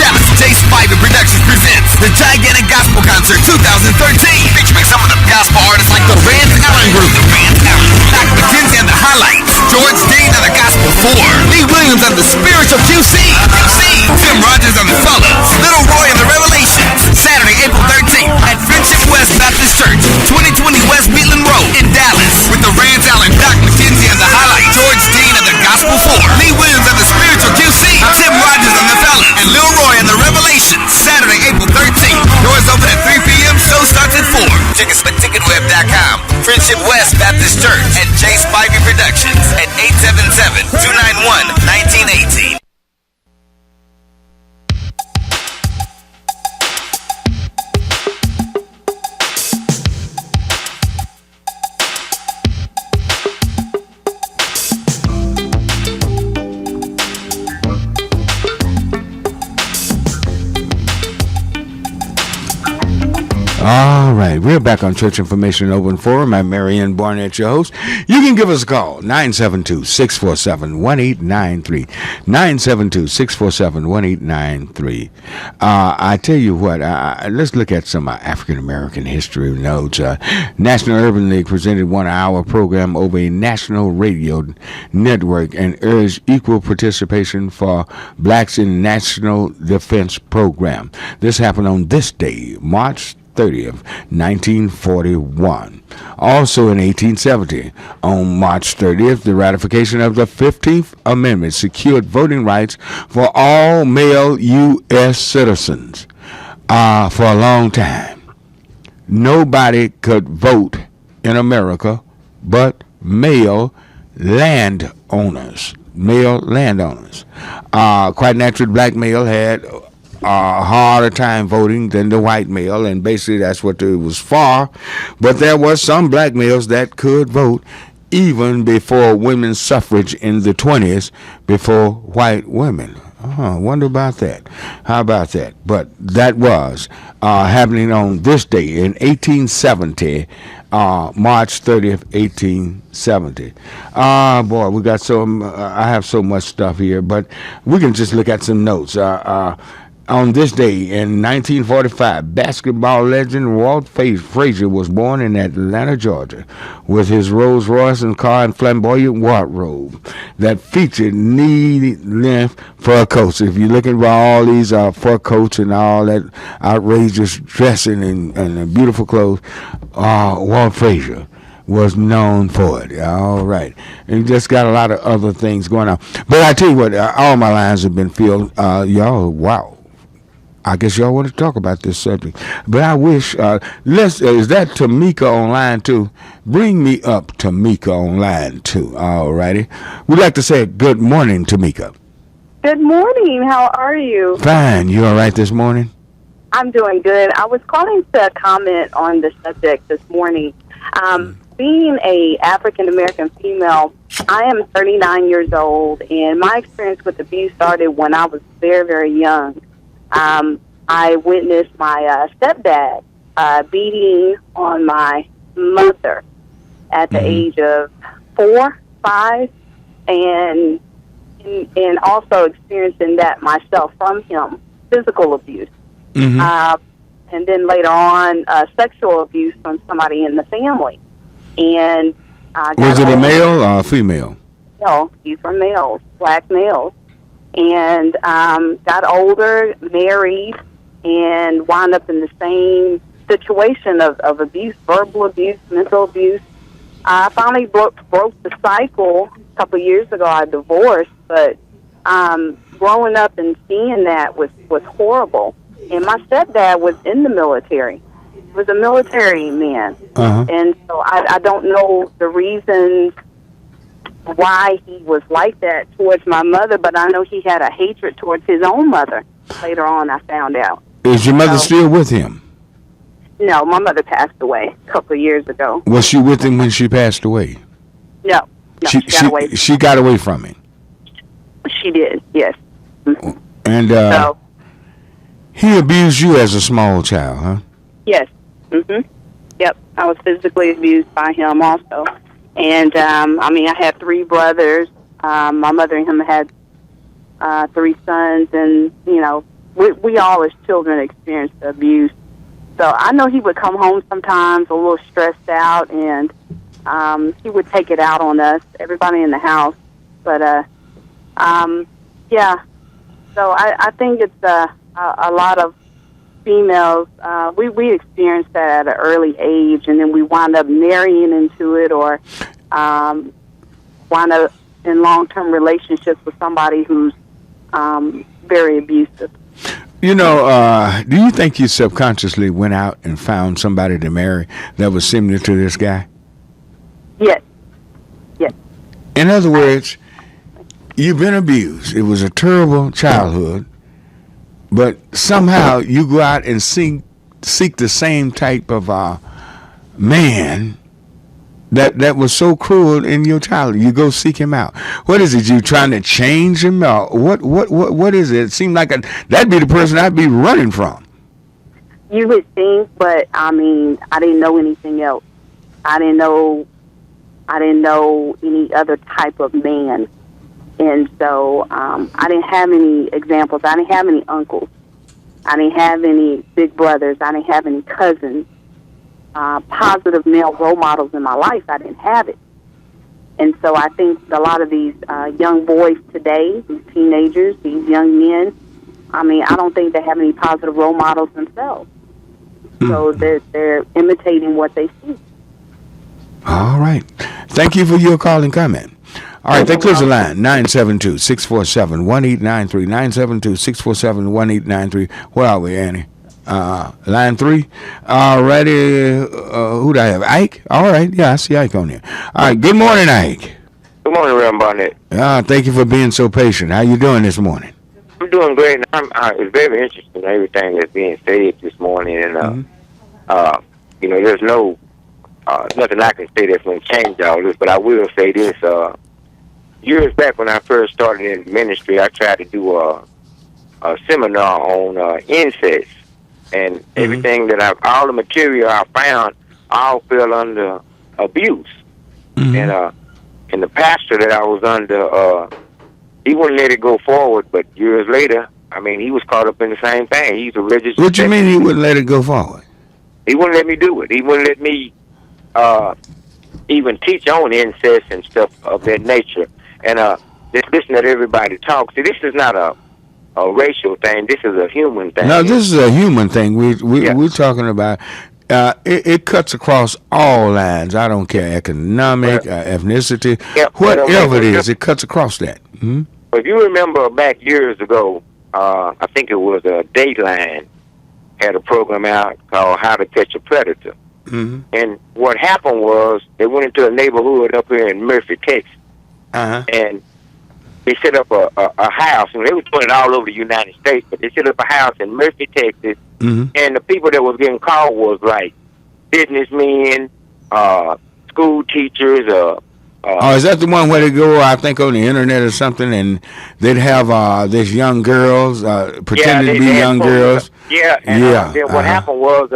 Dallas Jace Fiver Productions presents the Gigantic Gospel Concert 2013, featuring some of the gospel artists like the Vance Allen Group, Doc McKenzie and the Highlights, George Dean and the Gospel 4, Lee Williams and the Spiritual QC, Tim Rogers and the Fellas, Little Roy and the Revelations, Saturday, April 13th at Friendship West Baptist Church, 2020 West Beatland Road in Dallas, with the Vance Allen, Doc McKenzie and the Highlights, George Dean and the Gospel 4, Lee Williams and the Spiritual QC, Tim Rogers and the Fellas, and Lil Roy and the Revelations, Saturday, April 13th. Doors open at 3 p.m., show starts at 4. Tickets at ticketweb.com. Friendship West Baptist Church and Jace Spivey Productions at 877-291-1918. All right, we're back on Church Information Open Forum. I'm Marion Barnett, your host. You can give us a call, 972-647-1893, 972-647-1893. I tell you what, let's look at some African-American history notes. National Urban League presented 1 hour program over a national radio network and urged equal participation for blacks in National Defense Program. This happened on this day, March 30th, 1941. Also in 1870, on March 30th, the ratification of the 15th Amendment secured voting rights for all male U.S. citizens. For a long time, nobody could vote in America but male landowners. Quite naturally, black male had a harder time voting than the white male, and basically that's what it was for. But there was some black males that could vote even before women's suffrage in the 20s, before white women. Wonder about that. How about that? But that was happening on this day in 1870, March 30th, 1870. Boy, we got I have so much stuff here, but we can just look at some notes. On this day in 1945, basketball legend Walt Frazier was born in Atlanta, Georgia, with his Rolls Royce and car and flamboyant wardrobe that featured knee-length fur coats. If you're looking for all these fur coats and all that outrageous dressing and beautiful clothes, Walt Frazier was known for it. All right. And just got a lot of other things going on. But I tell you what, all my lines have been filled. Y'all, wow. I guess y'all want to talk about this subject, but I wish, is that Tamika on line 2? Bring me up Tamika on line 2. All righty. We'd like to say good morning, Tamika. Good morning. How are you? Fine. You all right this morning? I'm doing good. I was calling to comment on the subject this morning. Being a African-American female, I am 39 years old, and my experience with abuse started when I was very, very young. I witnessed my stepdad beating on my mother at the age of 4, 5, and also experiencing that myself from him, physical abuse. And then later on, sexual abuse from somebody in the family. And was it a male or a female? No, these were males, black males. And got older, married, and wound up in the same situation of abuse, verbal abuse, mental abuse. I finally broke the cycle a couple of years ago. I divorced, but growing up and seeing that was horrible. And my stepdad was in the military. was a military man, Uh-huh. and so I don't know the reasons why he was like that towards my mother, but I know he had a hatred towards his own mother. Later on, I found out. Is your mother still with him? No, my mother passed away a couple of years ago. Was she with him when she passed away? No, she got away. She got away from him. She did, yes. And he abused you as a small child, huh? Yes. Yep. I was physically abused by him also. And, I had 3 brothers. My mother and him had 3 sons. And, we all as children experienced abuse. So I know he would come home sometimes a little stressed out, and he would take it out on us, everybody in the house. But, yeah. So I think it's a lot of females, we experienced that at an early age, and then we wind up marrying into it, or wind up in long-term relationships with somebody who's very abusive. Do you think you subconsciously went out and found somebody to marry that was similar to this guy? Yes. Yes. In other words, you've been abused. It was a terrible childhood. But somehow you go out and seek the same type of man that was so cruel in your childhood. You go seek him out. What is it? You trying to change him? Or what is it? It seemed like that'd be the person I'd be running from. You would think, but I didn't know anything else. I didn't know any other type of man. And so I didn't have any examples. I didn't have any uncles. I didn't have any big brothers. I didn't have any cousins. Positive male role models in my life, I didn't have it. And so I think a lot of these young boys today, these teenagers, these young men, I don't think they have any positive role models themselves. So they're imitating what they see. All right. Thank you for your call and comment. All right, that clears the line. 972-647-1893. 972-647-1893. Where are we, Annie? Line 3. All righty. Who do I have? Ike? All right. Yeah, I see Ike on there. All right. Good morning, Ike. Good morning, Reverend Barnett. Thank you for being so patient. How you doing this morning? I'm doing great. It's very interesting, everything that's being said this morning. And, there's no nothing I can say that's going to change all this, but I will say this. Years back when I first started in ministry, I tried to do a seminar on incest, and everything that all the material I found all fell under abuse. And the pastor that I was under, he wouldn't let it go forward, but years later, he was caught up in the same thing. He's a registered. What you mean he wouldn't let it go forward? He wouldn't let me do it. He wouldn't let me even teach on incest and stuff of that nature. And just listen to everybody talk. See, this is not a racial thing. This is a human thing. No, this is a human thing. We're talking about. It cuts across all lines. I don't care, economic, ethnicity, whatever it is. It cuts across that. Mm-hmm. If you remember back years ago, I think it was Dateline had a program out called How to Catch a Predator. Mm-hmm. And what happened was they went into a neighborhood up here in Murphy, Texas. And they set up a house, and they were doing it all over the United States, but they set up a house in Murphy, Texas, and the people that was getting called was like businessmen, school teachers. Is that the one where they go, I think, on the internet or something, and they'd have this young girls pretending to be young girls? Then what happened was,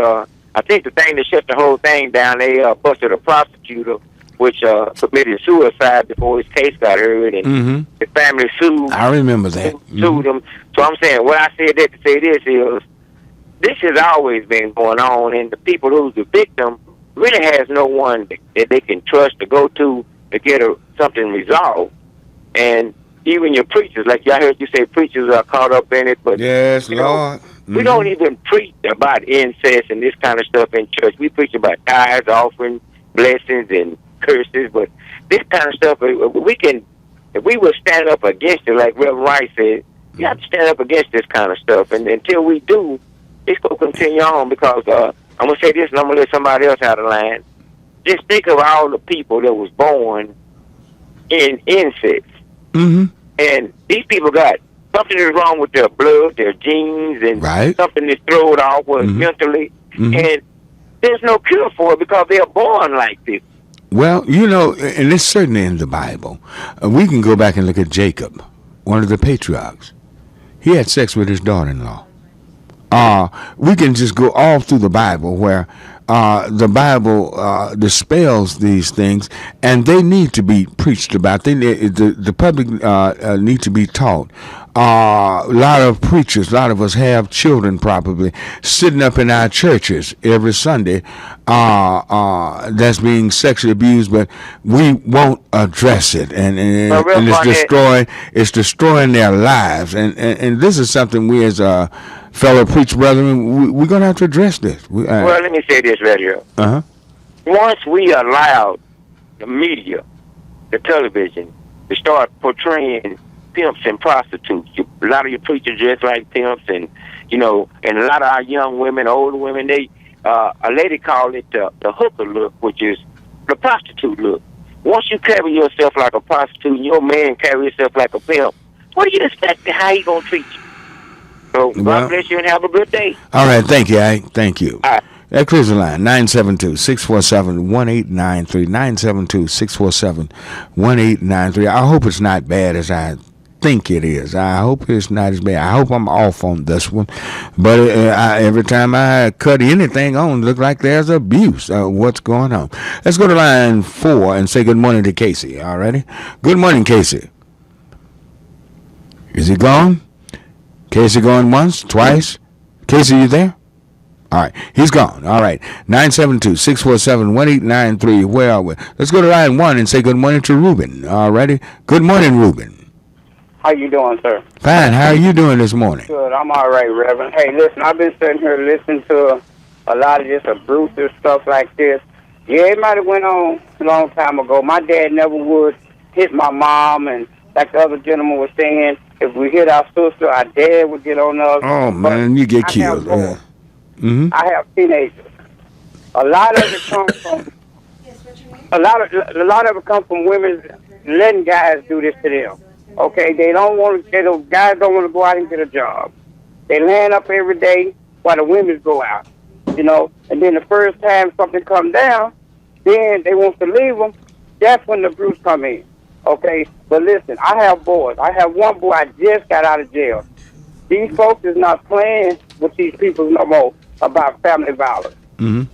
I think the thing that shut the whole thing down, they busted a prosecutor, which committed suicide before his case got heard, and the family sued. I remember that. Sued him. So I'm saying, what I said that to say this is, this has always been going on, and the people who's the victim really has no one that they can trust to go to get something resolved. And even your preachers, like I heard you say, preachers are caught up in it, but yes, Lord. We don't even preach about incest and this kind of stuff in church. We preach about tithes, offerings, blessings, and curses, but this kind of stuff, we can, if we would stand up against it, like Reverend Rice said, you have to stand up against this kind of stuff, and until we do, it's going to continue on, because I'm going to say this, and I'm going to let somebody else out of line. Just think of all the people that was born in incest. Mm-hmm. And these people got something is wrong with their blood, their genes, and something is thrown off mentally. Mm-hmm. And there's no cure for it because they're born like this. Well, you know, and it's certainly in the Bible. We can go back and look at Jacob, one of the patriarchs. He had sex with his daughter-in-law. We can just go all through the Bible where the Bible dispels these things, and they need to be preached about. The public need to be taught. A lot of preachers, a lot of us have children probably sitting up in our churches every Sunday that's being sexually abused, but we won't address it, and it's destroying their lives, and this is something we as fellow preacher brethren, we're going to have to address this. Well, let me say this right here. Uh-huh. Once we allowed the media, the television, to start portraying pimps and prostitutes, a lot of your preachers dress like pimps, and and a lot of our young women, older women, a lady called it the hooker look, which is the prostitute look. Once you carry yourself like a prostitute and your man carry himself like a pimp, what do you expect? How he gonna treat you? So God bless you and have a good day. All right, thank you. Thank you. All right. That clears the line. 972-647-1893. 972-647-1893. I hope it's not bad as I think it is. I hope it's not as bad. I hope I'm off on this one. But every time I cut anything on, it looks like there's abuse. What's going on? Let's go to line 4 and say good morning to Casey. All righty? Good morning, Casey. Is he gone? Casey going once, twice? Casey, you there? All right, he's gone. All right, 972-647-1893. Where are we? Let's go to line 1 and say good morning to Ruben. All righty. Good morning, Ruben. How you doing, sir? Fine. How are you doing this morning? Good. I'm all right, Reverend. Hey, listen, I've been sitting here listening to a lot of this abusive stuff like this. Yeah, it might have went on a long time ago. My dad never would hit my mom, and like the other gentleman was saying, if we hit our sister, our dad would get on us. Oh, man, you get killed. Yeah. Mm-hmm. I have teenagers. A lot of it comes from a lot of it comes from women letting guys do this to them. Okay, guys don't want to go out and get a job. They land up every day while the women go out. And then the first time something comes down, then they want to leave them. That's when the abuse come in. Okay, but listen, I have boys. I have one boy I just got out of jail. These folks is not playing with these people no more about family violence. Mm-hmm.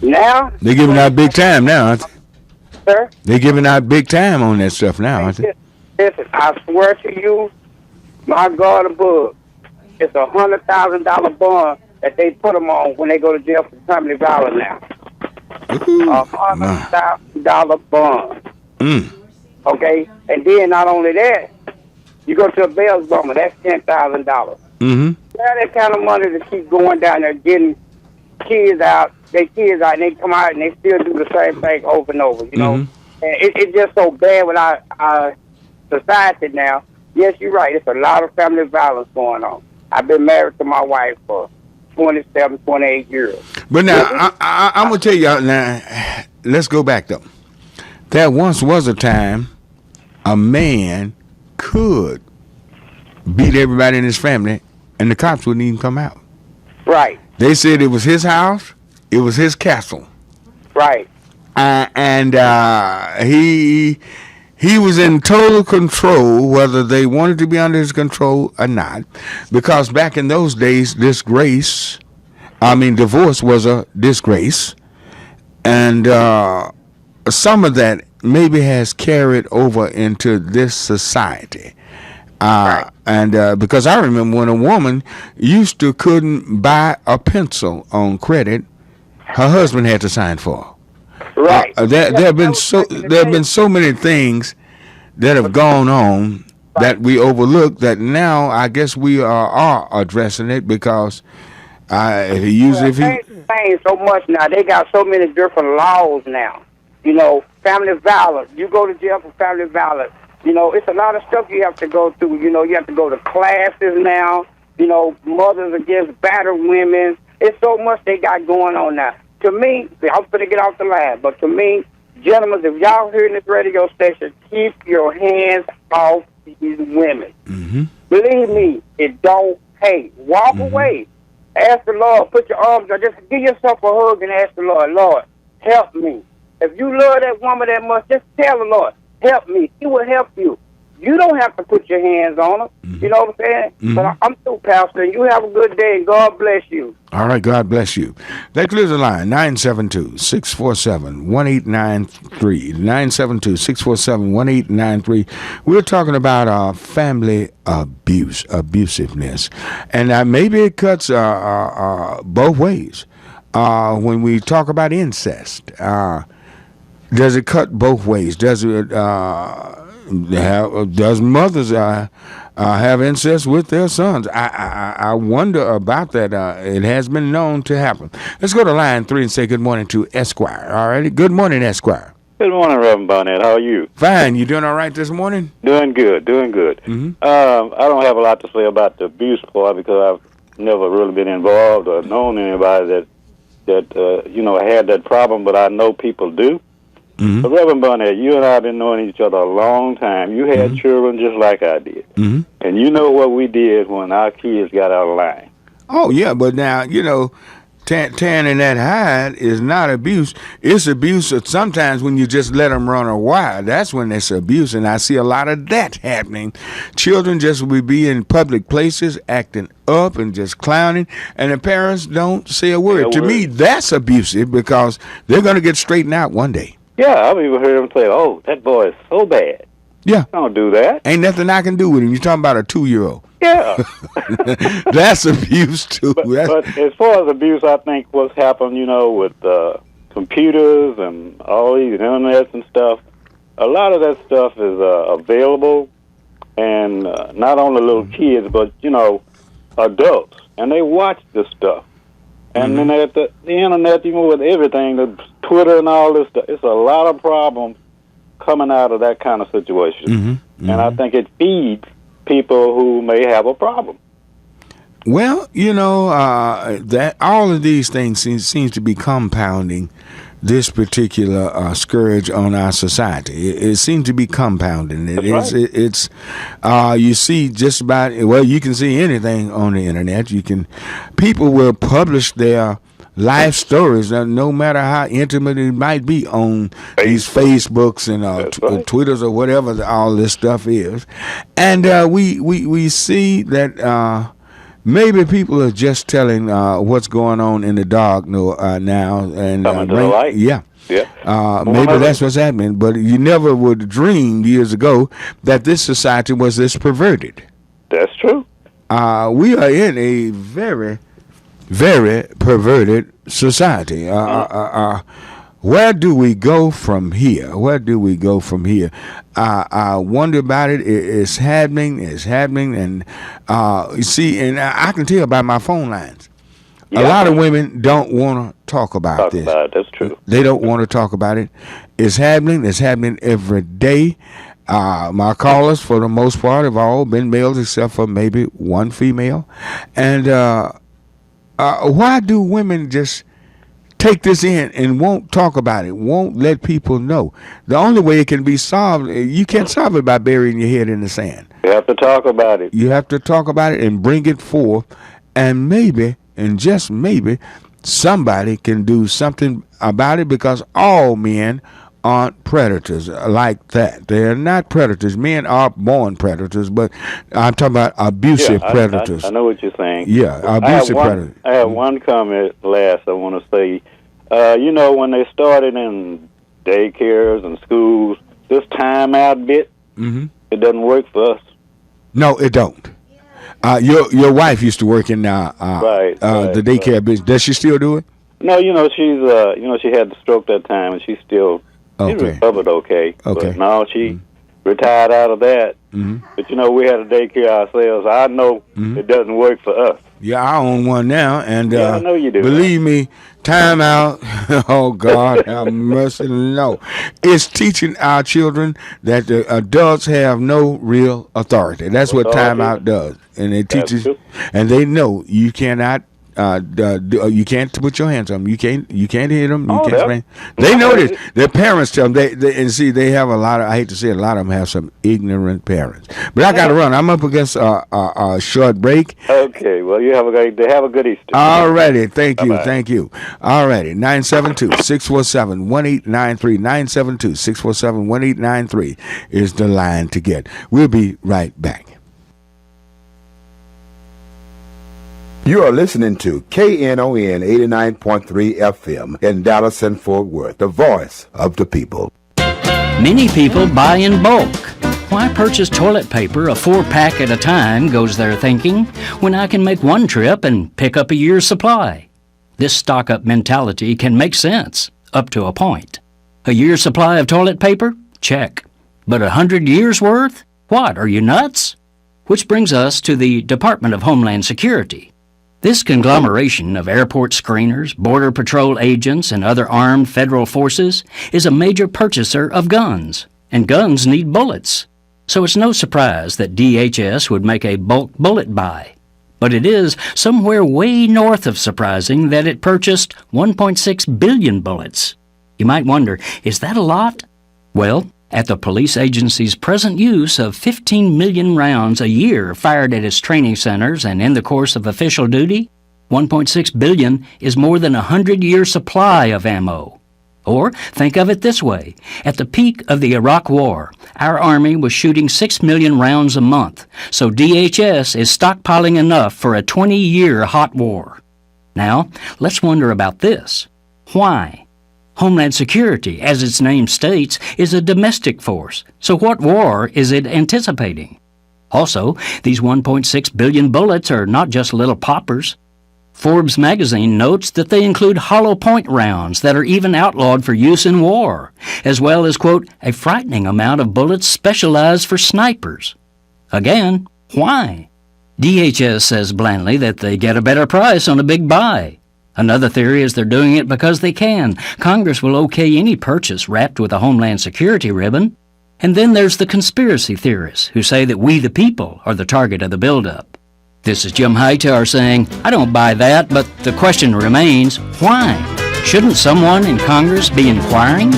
Now they're giving out big time now, aren't they? Sir? They're giving out big time on that stuff now, aren't they? Listen, I swear to you, my God above, it's $100,000 bond that they put them on when they go to jail for family violence now. $100,000 bond. Okay, and then not only that, you go to a bail bonus, that's $10,000. Mm-hmm. That kind of money to keep going down there getting kids out, and they come out and they still do the same thing over and over. And it's just so bad with our society now. Yes, you're right. It's a lot of family violence going on. I've been married to my wife for 27, 28 years. But now, I'm going to tell you, now, let's go back, though. There once was a time a man could beat everybody in his family, and the cops wouldn't even come out. Right. They said it was his house, it was his castle. Right. And he was in total control, whether they wanted to be under his control or not, because back in those days, divorce was a disgrace, and some of that maybe has carried over into this society. Right. And because I remember when a woman couldn't buy a pencil on credit, her husband had to sign for her. Right. There have been so many things that have gone on that we overlook that now I guess we are addressing it because changed so much now. They got so many different laws now. Family violence. You go to jail for family violence. It's a lot of stuff you have to go through. You have to go to classes now. Mothers against battered women. It's so much they got going on now. To me, I'm going to get off the line, but to me, gentlemen, if y'all hearing this radio station, keep your hands off these women. Mm-hmm. Believe me, it don't pay. Walk away. Ask the Lord, put your arms out. Just give yourself a hug and ask the Lord, Lord, help me. If you love that woman that much, just tell the Lord, help me. He will help you. You don't have to put your hands on her. You know what I'm saying? But I'm through, Pastor. You have a good day, and God bless you. All right, God bless you. That clears the line, 972-647-1893. 972-647-1893. We're talking about family abuse, abusiveness. And maybe it cuts both ways. When we talk about incest, does it cut both ways? Does it... does mothers have incest with their sons? I wonder about that. It has been known to happen. Let's go to line 3 and say good morning to Esquire. All right. Good morning, Esquire. Good morning, Reverend Barnett. How are you? Fine. You doing all right this morning? Doing good. Mm-hmm. I don't have a lot to say about the abuse part because I've never really been involved or known anybody that had that problem, but I know people do. Mm-hmm. But Reverend Barnett, you and I have been knowing each other a long time. You had children just like I did. Mm-hmm. And you know what we did when our kids got out of line. Oh, yeah, but now, tanning that hide is not abuse. It's abuse sometimes when you just let them run a wild. That's when it's abuse, and I see a lot of that happening. Children just will be in public places acting up and just clowning, and the parents don't say a word. To me, that's abusive because they're going to get straightened out one day. Yeah, I've even heard them say, oh, that boy is so bad. Yeah. Don't do that. Ain't nothing I can do with him. You're talking about a 2-year-old. Yeah. That's abuse, too. But as far as abuse, I think what's happened, with computers and all these internets and stuff, a lot of that stuff is available, and not only little kids, but, adults. And they watch this stuff. And then at the internet, with everything, the Twitter and all this stuff, it's a lot of problems coming out of that kind of situation. Mm-hmm. And I think it feeds people who may have a problem. Well, that all of these things seems to be compounding this particular scourge on our society. It seems to be compounding. It's you see just about, you can see anything on the internet. People will publish their life stories, no matter how intimate it might be, on these Facebooks and Twitters or whatever all this stuff is. And we see that maybe people are just telling what's going on in the dark now. And coming to the light. Yeah. Yeah. Maybe that's what's happening. But you never would dream years ago that this society was this perverted. That's true. We are in a very, very perverted society. Where do we go from here? I wonder about it. It's happening. And you see, and I can tell by my phone lines. Yeah. A lot of women don't want to talk about this. That's true. They don't want to talk about it. It's happening. It's happening every day. My callers, for the most part, have all been males except for maybe one female. And why do women just take this in and won't talk about it, won't let people know? The only way it can be solved, you can't solve it by burying your head in the sand. You have to talk about it. You have to talk about it and bring it forth, and maybe, and just maybe, somebody can do something about it, because all men aren't predators like that. They're not predators. Men are born predators, but I'm talking about abusive predators. I know what you're saying. Yeah, abusive predators. I have one comment last I want to say. When they started in daycares and schools, this timeout bit, it doesn't work for us. No, it don't. Your wife used to work in the daycare business. Does she still do it? No, she's she had the stroke that time, and she's still she recovered okay. But now she retired out of that. But we had a daycare ourselves. I know it doesn't work for us. Yeah, I own one now, and I know you do. Believe me, time out. Oh God, have mercy. No, it's teaching our children that the adults have no real authority. That's what time out does, and it teaches, and they know you cannot You can't put your hands on them. You can't hit them. You Oh, can't they're- They know this. Their parents tell them. They have a lot of. I hate to say it, a lot of them have some ignorant parents. But I got to run. I'm up against a short break. Okay, well, have a good Easter. All righty. Thank you. Bye-bye. Thank you. All righty. 972-647-1893. 972-647-1893 is the line to get. We'll be right back. You are listening to KNON 89.3 FM in Dallas and Fort Worth, the voice of the people. Many people buy in bulk. Why purchase toilet paper a 4-pack at a time, goes their thinking, when I can make one trip and pick up a year's supply? This stock-up mentality can make sense, up to a point. A year's supply of toilet paper? Check. But 100 years' worth? What, are you nuts? Which brings us to the Department of Homeland Security. This conglomeration of airport screeners, Border Patrol agents, and other armed federal forces is a major purchaser of guns, and guns need bullets. So it's no surprise that DHS would make a bulk bullet buy. But it is somewhere way north of surprising that it purchased 1.6 billion bullets. You might wonder, is that a lot? Well, at the police agency's present use of 15 million rounds a year fired at its training centers and in the course of official duty, 1.6 billion is more than a 100-year supply of ammo. Or think of it this way. At the peak of the Iraq War, our Army was shooting 6 million rounds a month, so DHS is stockpiling enough for a 20-year hot war. Now, let's wonder about this. Why? Homeland Security, as its name states, is a domestic force, so what war is it anticipating? Also, these 1.6 billion bullets are not just little poppers. Forbes magazine notes that they include hollow point rounds that are even outlawed for use in war, as well as, quote, a frightening amount of bullets specialized for snipers. Again, why? DHS says blandly that they get a better price on a big buy. Another theory is they're doing it because they can. Congress will okay any purchase wrapped with a Homeland Security ribbon. And then there's the conspiracy theorists who say that we the people are the target of the buildup. This is Jim Hightower saying, I don't buy that, but the question remains, why? Shouldn't someone in Congress be inquiring?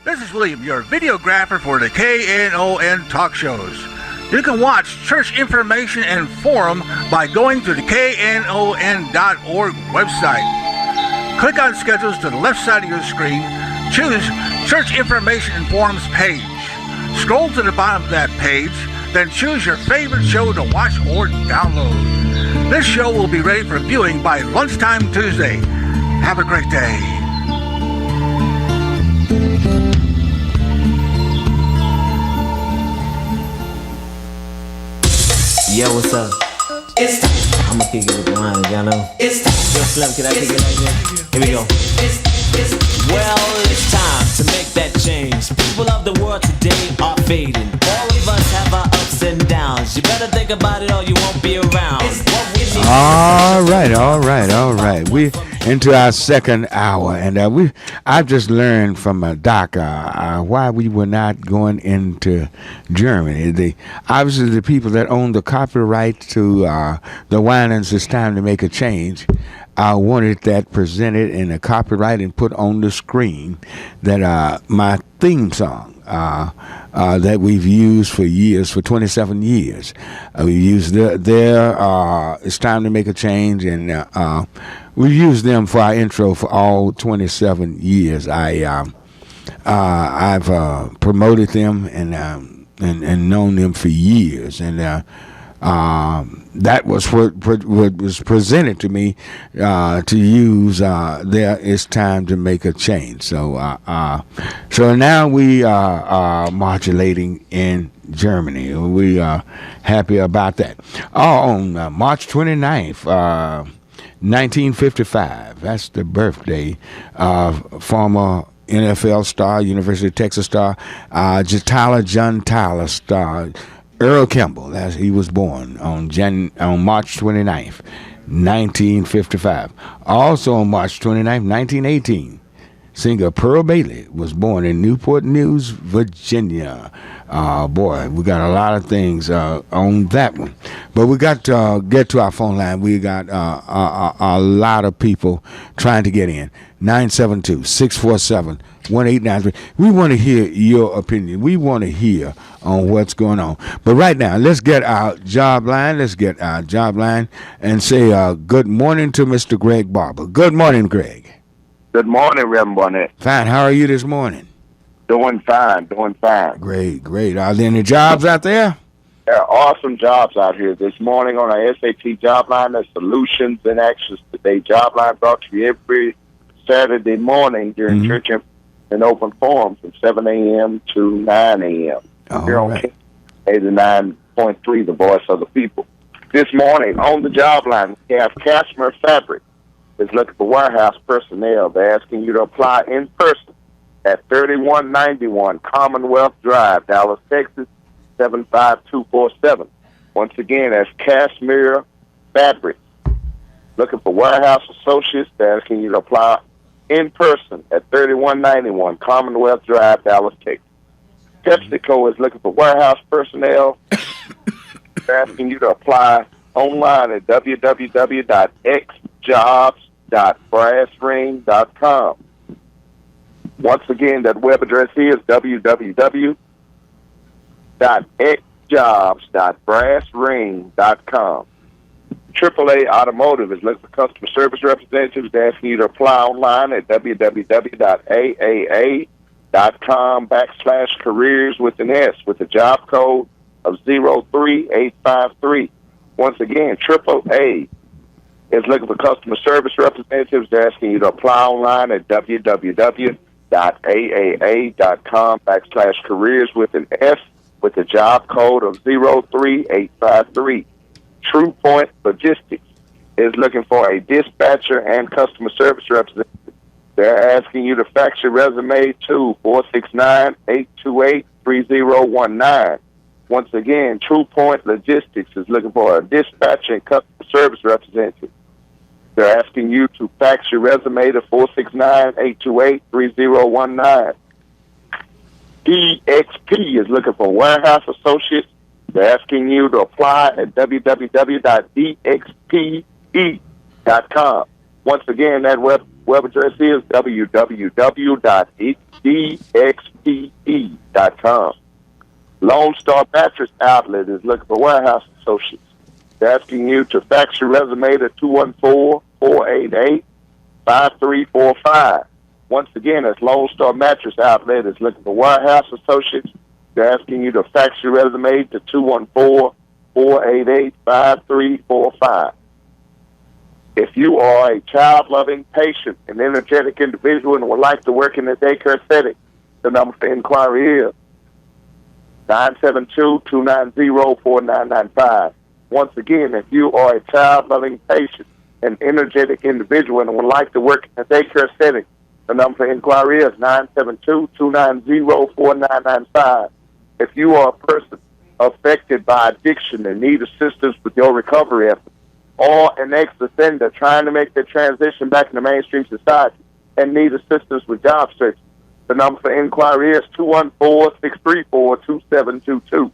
This is William, your videographer for the KNON talk shows. You can watch church information and forum by going to the KNON.org website. Click on schedules to the left side of your screen. Choose Church Information and Forums page. Scroll to the bottom of that page, then choose your favorite show to watch or download. This show will be ready for viewing by lunchtime Tuesday. Have a great day. Yo, what's up? I'ma kick it with the lines, y'all know. Yo, Slim, can I kick it like that? Here we go. Well, it's time to make that change. People of the world today are fading. All of us have our ups and downs. You better think about it or you won't be around. All right. We into our second hour, and I've just learned from Doc why we were not going into Germany. Obviously the people that own the copyright to the whinings, it's time to make a change. I wanted that presented in a copyright and put on the screen that my theme song that we've used for years, for 27 years. We used it's time to make a change, and we used them for our intro for all 27 years. I've promoted them and known them for years, and that was what was presented to me to use. There is time to make a change. So now we are modulating in Germany. We are happy about that. On March 29th, 1955, that's the birthday of former NFL star, University of Texas star, John Tyler star, Earl Kimball. He was born on March 29th, 1955. Also on March 29th, 1918, Singer Pearl Bailey was born in Newport News, Virginia. Boy, we got a lot of things on that one. But we got to get to our phone line. We got a lot of people trying to get in. 972-647-1893. We want to hear your opinion. We want to hear on what's going on. But right now, let's get our job line. And say good morning to Mr. Greg Barber. Good morning, Greg. Good morning, Reverend Barnett. Fine. How are you this morning? Doing fine. Great. Are there any jobs out there? There are awesome jobs out here. This morning on our SAT job line, there's solutions and actions today. Job line brought to you every Saturday morning during church and open forum from 7 a.m. to 9 a.m. Here on 89.3, the voice of the people. This morning on the job line, we have Cashmere Fabric is looking for warehouse personnel. They're asking you to apply in person at 3191 Commonwealth Drive, Dallas, Texas, 75247. Once again, that's Cashmere Fabric. Looking for warehouse associates. They're asking you to apply in person at 3191 Commonwealth Drive, Dallas, Texas. PepsiCo is looking for warehouse personnel. They're asking you to apply online at www.xjobs.brassring.com. Once again, that web address is www.xjobs.brassring.com. AAA Automotive is looking for customer service representatives. They're asking you to apply online at www.aaa.com/careers with an S with the job code of 03853. Once again, AAA is looking for customer service representatives. They're asking you to apply online at www.aaa.com/careers with an S with the job code of 03853. True Point Logistics is looking for a dispatcher and customer service representative. They're asking you to fax your resume to 469-828-3019. Once again, True Point Logistics is looking for a dispatcher and customer service representative. They're asking you to fax your resume to 469-828-3019. DXP is looking for warehouse associates. They're asking you to apply at www.dxpe.com. Once again, that web address is www.dxpe.com. Lone Star Mattress Outlet is looking for warehouse associates. They're asking you to fax your resume to 214-488-5345. Once again, that's Lone Star Mattress Outlet is looking for warehouse associates. They're asking you to fax your resume to 214-488-5345. If you are a child-loving, patient, and energetic individual and would like to work in the daycare setting, the number for inquiry is 972-290-4995. Once again, if you are a child-loving, patient, and energetic individual and would like to work in the daycare setting, the number for inquiry is 972-290-4995. If you are a person affected by addiction and need assistance with your recovery efforts, or an ex-offender trying to make their transition back into mainstream society and need assistance with job search, the number for inquiry is 214-634-2722.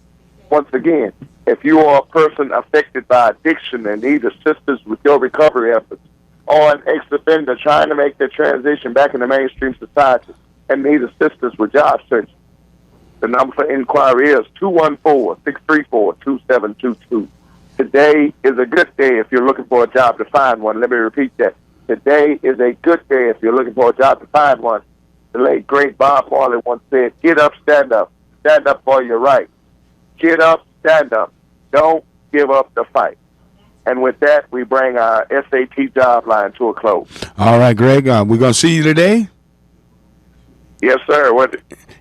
Once again, if you are a person affected by addiction and need assistance with your recovery efforts, or an ex-offender trying to make their transition back into mainstream society and need assistance with job search, the number for inquiry is 214-634-2722. Today is a good day if you're looking for a job to find one. Let me repeat that. Today is a good day if you're looking for a job to find one. The late, great Bob Marley once said, get up, stand up. Stand up for your right. Get up, stand up. Don't give up the fight. And with that, we bring our SAT job line to a close. All right, Greg, we're going to see you today? Yes, sir. What?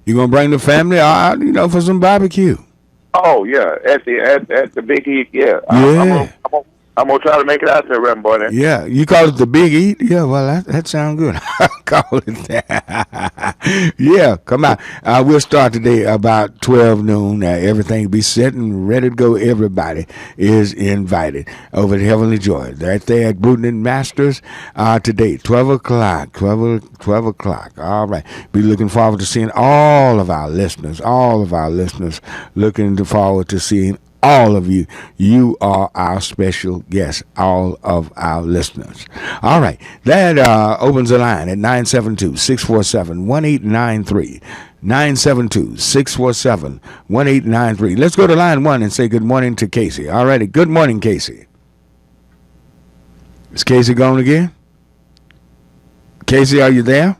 You going to bring the family out, for some barbecue? Oh, yeah, at the Big Heat, yeah. I'm going to try to make it out there, Reverend Barnett. Yeah, you call it the Big Eat? Yeah, well, that sounds good. I'll call it that. Yeah, come on. We'll start today about 12 noon. Everything will be set and ready to go. Everybody is invited over to Heavenly Joy. Right there at Bruton and Masters today, 12 o'clock. 12 o'clock. All right. Be looking forward to seeing all of our listeners. Looking forward to seeing all of you. You are our special guests, all of our listeners. All right. That opens the line at 972-647-1893. 972-647-1893. Let's go to line 1 and say good morning to Casey. All righty. Good morning, Casey. Is Casey going again? Casey, are you there?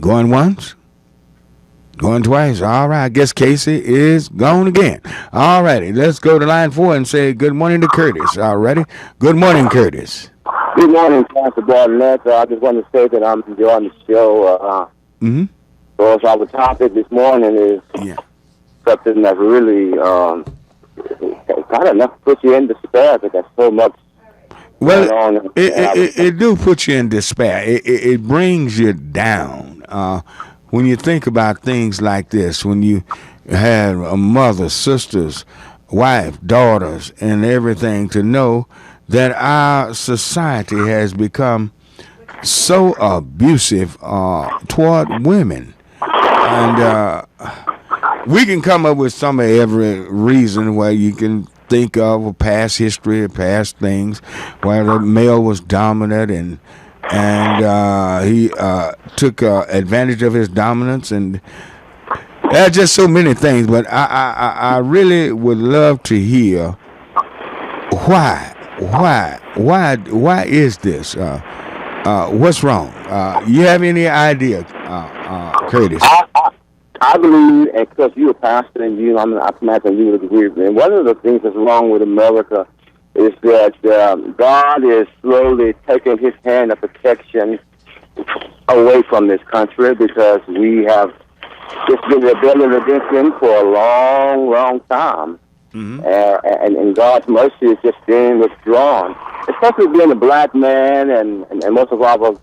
Going once? Going twice. All right. I guess Casey is gone again. All righty. Let's go to line 4 and say good morning to Curtis. All righty. Good morning, Curtis. Good morning, Pastor Barnett. I just want to say that I'm enjoying the show. So our topic this morning is something that really kind of enough puts you in despair because there's so much. Well, it do put you in despair. It brings you down. When you think about things like this, when you have a mother, sisters, wife, daughters, and everything, to know that our society has become so abusive toward women. And we can come up with some of every reason where you can think of a past history, past things, where the male was dominant and he took advantage of his dominance, and there are just so many things. But I really would love to hear why is this? What's wrong? You have any idea, Curtis? I believe, and because you're a pastor and I imagine you would agree with me. One of the things that's wrong with America is that God is slowly taking his hand of protection away from this country because we have just been rebelling against him for a long, long time. And God's mercy is just being withdrawn, especially being a black man, and most of our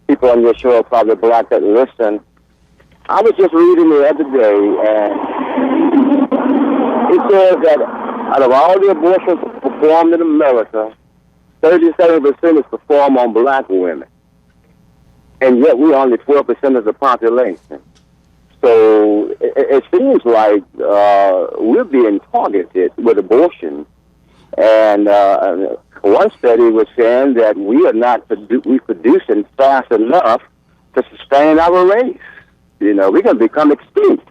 people on your show are probably black that listen. I was just reading the other day, and it says that out of all the abortions performed in America, 37% is performed on black women. And yet we're only 12% of the population. So it seems like we're being targeted with abortion. And one study was saying that we are not producing fast enough to sustain our race. We're going to become extinct.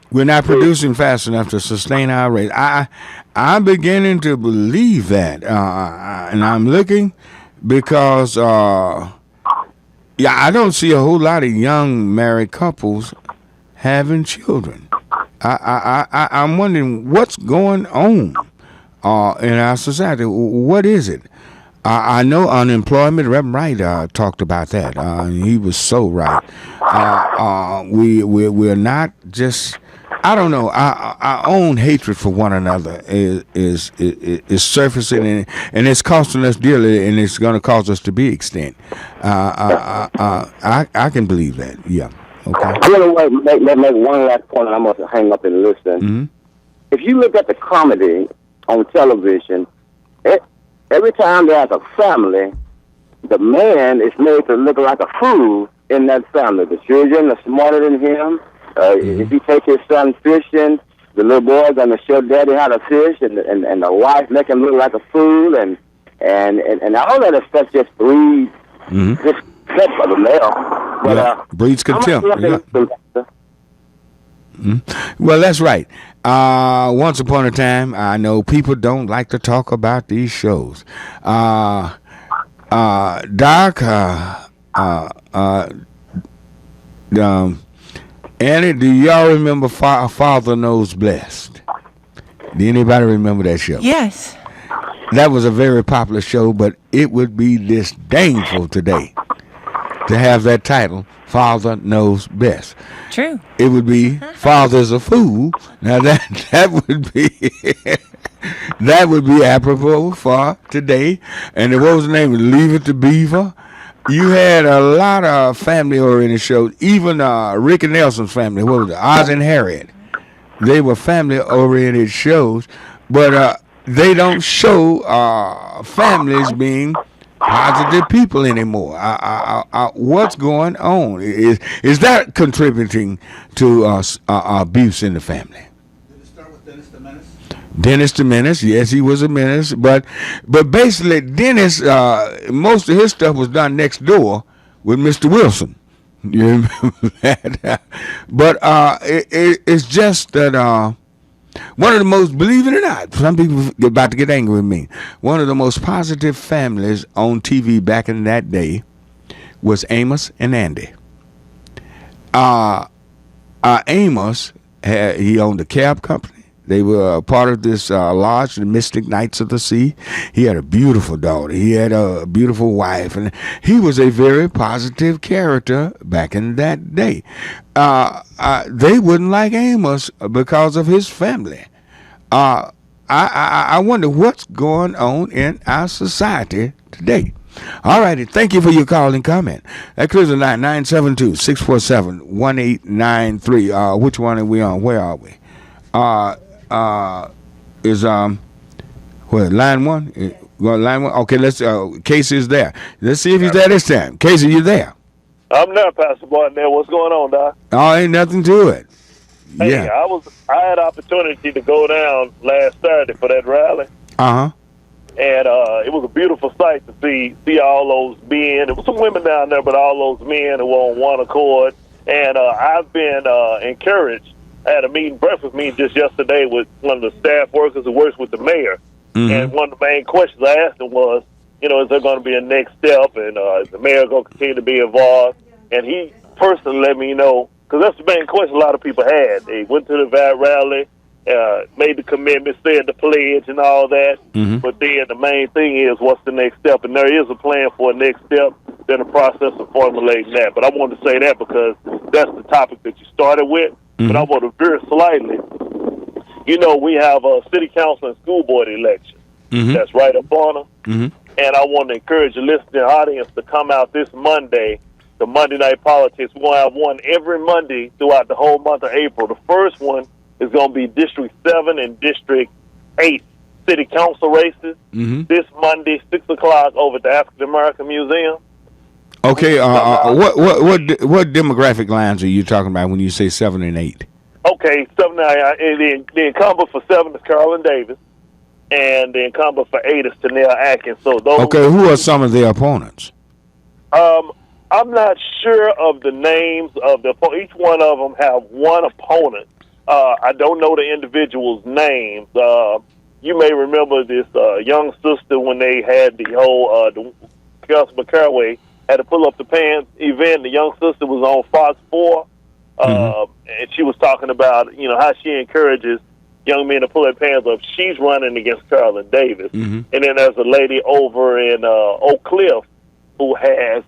We're not producing fast enough to sustain our rate. I'm beginning to believe that, and I'm looking because, I don't see a whole lot of young married couples having children. I'm wondering what's going on in our society. What is it? I know unemployment. Reverend Wright talked about that. He was so right. We're not just. I don't know. Our own hatred for one another is surfacing, and it's costing us dearly, and it's going to cause us to be extinct. I can believe that. Yeah. Okay. I'm going to make one last point, and I'm going to hang up and listen. If you look at the comedy on television, every time there's a family, the man is made to look like a fool in that family. The children are smarter than him. If he takes his son fishing, the little boy's gonna show daddy how to fish, and the wife make him look like a fool, and all that stuff just breeds respect for the male. But, breeds contempt. Well, that's right. Once upon a time, I know people don't like to talk about these shows. Doc, Annie, do y'all remember Father Knows Blessed? Do anybody remember that show? Yes. That was a very popular show, but it would be disdainful today to have that title, Father Knows Best. True. It would be Father's a Fool. Now that would be That would be apropos for today. And what was the name? Leave It to Beaver. You had a lot of family-oriented shows. Even Rick and Nelson's family. What was it? Oz and Harriet. They were family-oriented shows, but they don't show families being positive people anymore. What's going on? Is that contributing to abuse in the family? Did it start with Dennis the Menace? Dennis the Menace, yes, he was a menace, but basically Dennis, most of his stuff was done next door with Mr. Wilson. You remember that? But it's just that one of the most, believe it or not, some people are about to get angry with me, one of the most positive families on TV back in that day was Amos and Andy. Amos, he owned a cab company. They were part of this lodge, the Mystic Knights of the Sea. He had a beautiful daughter. He had a beautiful wife. And he was a very positive character back in that day. They wouldn't like Amos because of his family. I wonder what's going on in our society today. All righty. Thank you for your call and comment. That clears the line, 972-647-1893. Which one are we on? Where are we? Line one? Line one? Okay, let's Casey is there. Let's see if he's there this time. Casey, you there? I'm there, Pastor Barnett. What's going on, Doc? Oh, ain't nothing to it. Hey, Yeah. I had opportunity to go down last Saturday for that rally. Uh-huh. And it was a beautiful sight to see all those men. There was some women down there, but all those men who were on one accord. And I've been encouraged. I had a breakfast meeting just yesterday with one of the staff workers who works with the mayor. Mm-hmm. And one of the main questions I asked him was, is there going to be a next step? And is the mayor going to continue to be involved? And he personally let me know, because that's the main question a lot of people had. They went to the rally, made the commitment, said the pledge and all that. Mm-hmm. But then the main thing is, what's the next step? And there is a plan for a next step. They're in the process of formulating that. But I wanted to say that because that's the topic that you started with. Mm-hmm. But I want to veer slightly. We have a city council and school board election. Mm-hmm. That's right up on them. Mm-hmm. And I want to encourage the listening audience to come out this Monday to Monday Night Politics. We're going to have one every Monday throughout the whole month of April. The first one is going to be District 7 and District 8 city council races. Mm-hmm. This Monday, 6 o'clock, over at the African American Museum. Okay, what demographic lines are you talking about when you say 7 and 8? Okay, 7 the incumbent for 7 is Carolyn Davis, and the incumbent for 8 is Tanel Atkins. So those. Okay, who are some of their opponents? I'm not sure of the names of each one of them have one opponent. I don't know the individual's names. You may remember this young sister when they had the whole Councilman Caraway had to pull up the pants event. The young sister was on Fox 4, and she was talking about how she encourages young men to pull their pants up. She's running against Carolyn Davis, and then there's a lady over in Oak Cliff who has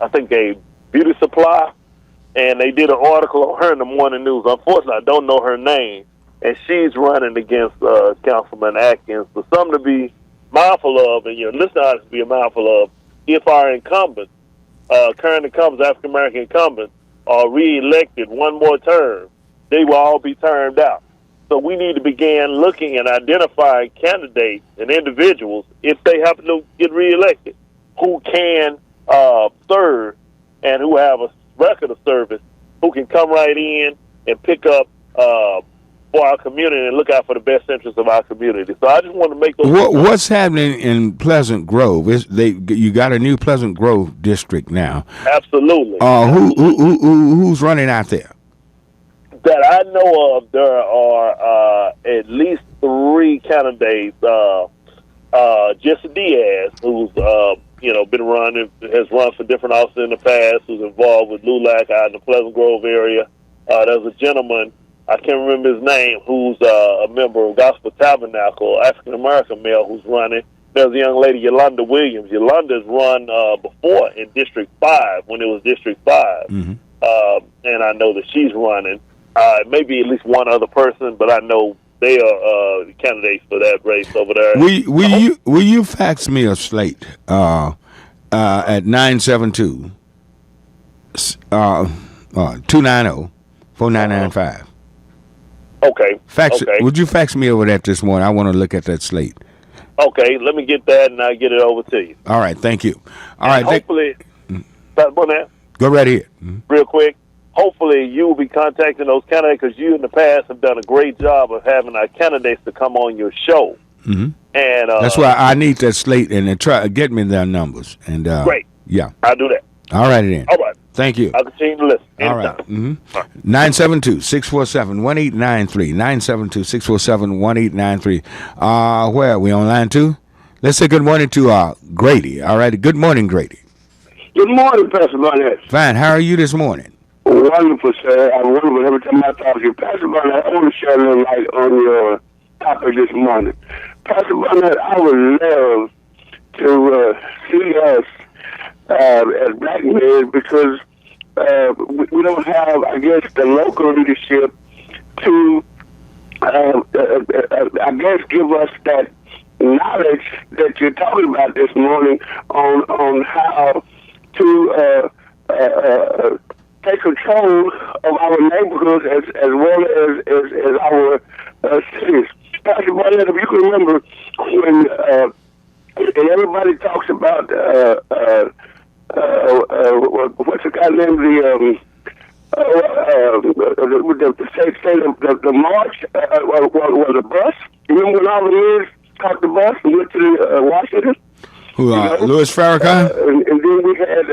I think a beauty supply, and they did an article on her in the morning news. Unfortunately, I don't know her name, and she's running against Councilman Atkins. So something to be mindful of, and listeners to be mindful of. If our incumbents, current incumbents, African American incumbents, are re-elected one more term, they will all be termed out. So we need to begin looking and identifying candidates and individuals, if they happen to get re-elected, who can serve and who have a record of service, who can come right in and pick up for our community and look out for the best interests of our community. So I just want to make those. What's happening in Pleasant Grove? You got a new Pleasant Grove district now. Absolutely. Who's running out there? That I know of, there are at least 3 candidates. Jesse Diaz, who's been running, has run for different offices in the past, who's involved with LULAC out in the Pleasant Grove area. There's a gentleman, I can't remember his name, who's a member of Gospel Tabernacle, African-American male, who's running. There's a young lady, Yolanda Williams. Yolanda's run before in District 5, when it was District 5. And I know that she's running. Maybe at least one other person, but I know they are candidates for that race over there. Will you fax me a slate at 972 290-4995? Okay. Fax okay. it. Would you fax me over that this morning? I want to look at that slate. Okay, let me get that and I'll get it over to you. All right, thank you. All right, hopefully, go right ahead. Real quick. Hopefully, you will be contacting those candidates because you in the past have done a great job of having our candidates to come on your show. Mm-hmm. And that's why I need that slate and then try get me their numbers. And great. Yeah, I'll do that. All right then. All right. Thank you. I'll continue to listen. All right. 972-647-1893. 972-647-1893. Where are we on line 2? Let's say good morning to Grady. All right. Good morning, Grady. Good morning, Pastor Barnett. Fine. How are you this morning? Wonderful, sir. I'm wonderful every time I talk to you. Pastor Barnett, I want to shed a little light on your topic this morning. Pastor Barnett, I would love to see us as black men because we don't have, I guess, the local leadership to, I guess, give us that knowledge that you're talking about this morning on how to take control of our neighborhoods as well as our cities. Pastor Barnett, if you can remember when everybody talks about what's the guy's name? The march was a bus. You remember when all the men caught the bus and went to Washington? Who? Louis Farrakhan. And then we had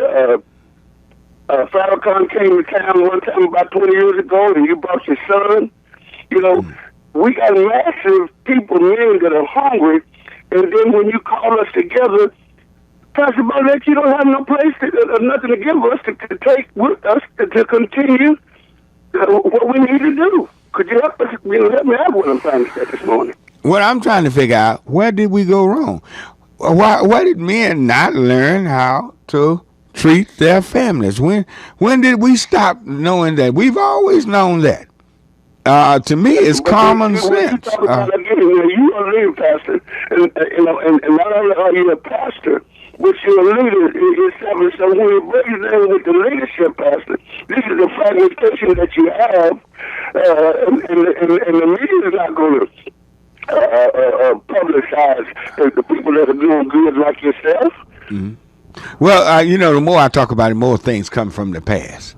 Farrakhan came to town one time about 20 years ago, and you brought your son. You know, we got massive people, men that are hungry, and then when you call us together, Pastor Barnett, you don't have no place nothing to give us to take with us to continue what we need to do. Could you help us? Help me out what I'm trying to say this morning. What I'm trying to figure out, where did we go wrong? Why did men not learn how to treat their families? When did we stop knowing that? We've always known that. To me, it's common sense. You are a leader, Pastor, and not only are you a pastor, but you're a leader yourself. So when you break it down with the leadership, Pastor, this is the fragmentation that you have, and the media is not going to publicize the people that are doing good like yourself. Mm-hmm. Well, the more I talk about it, more things come from the past.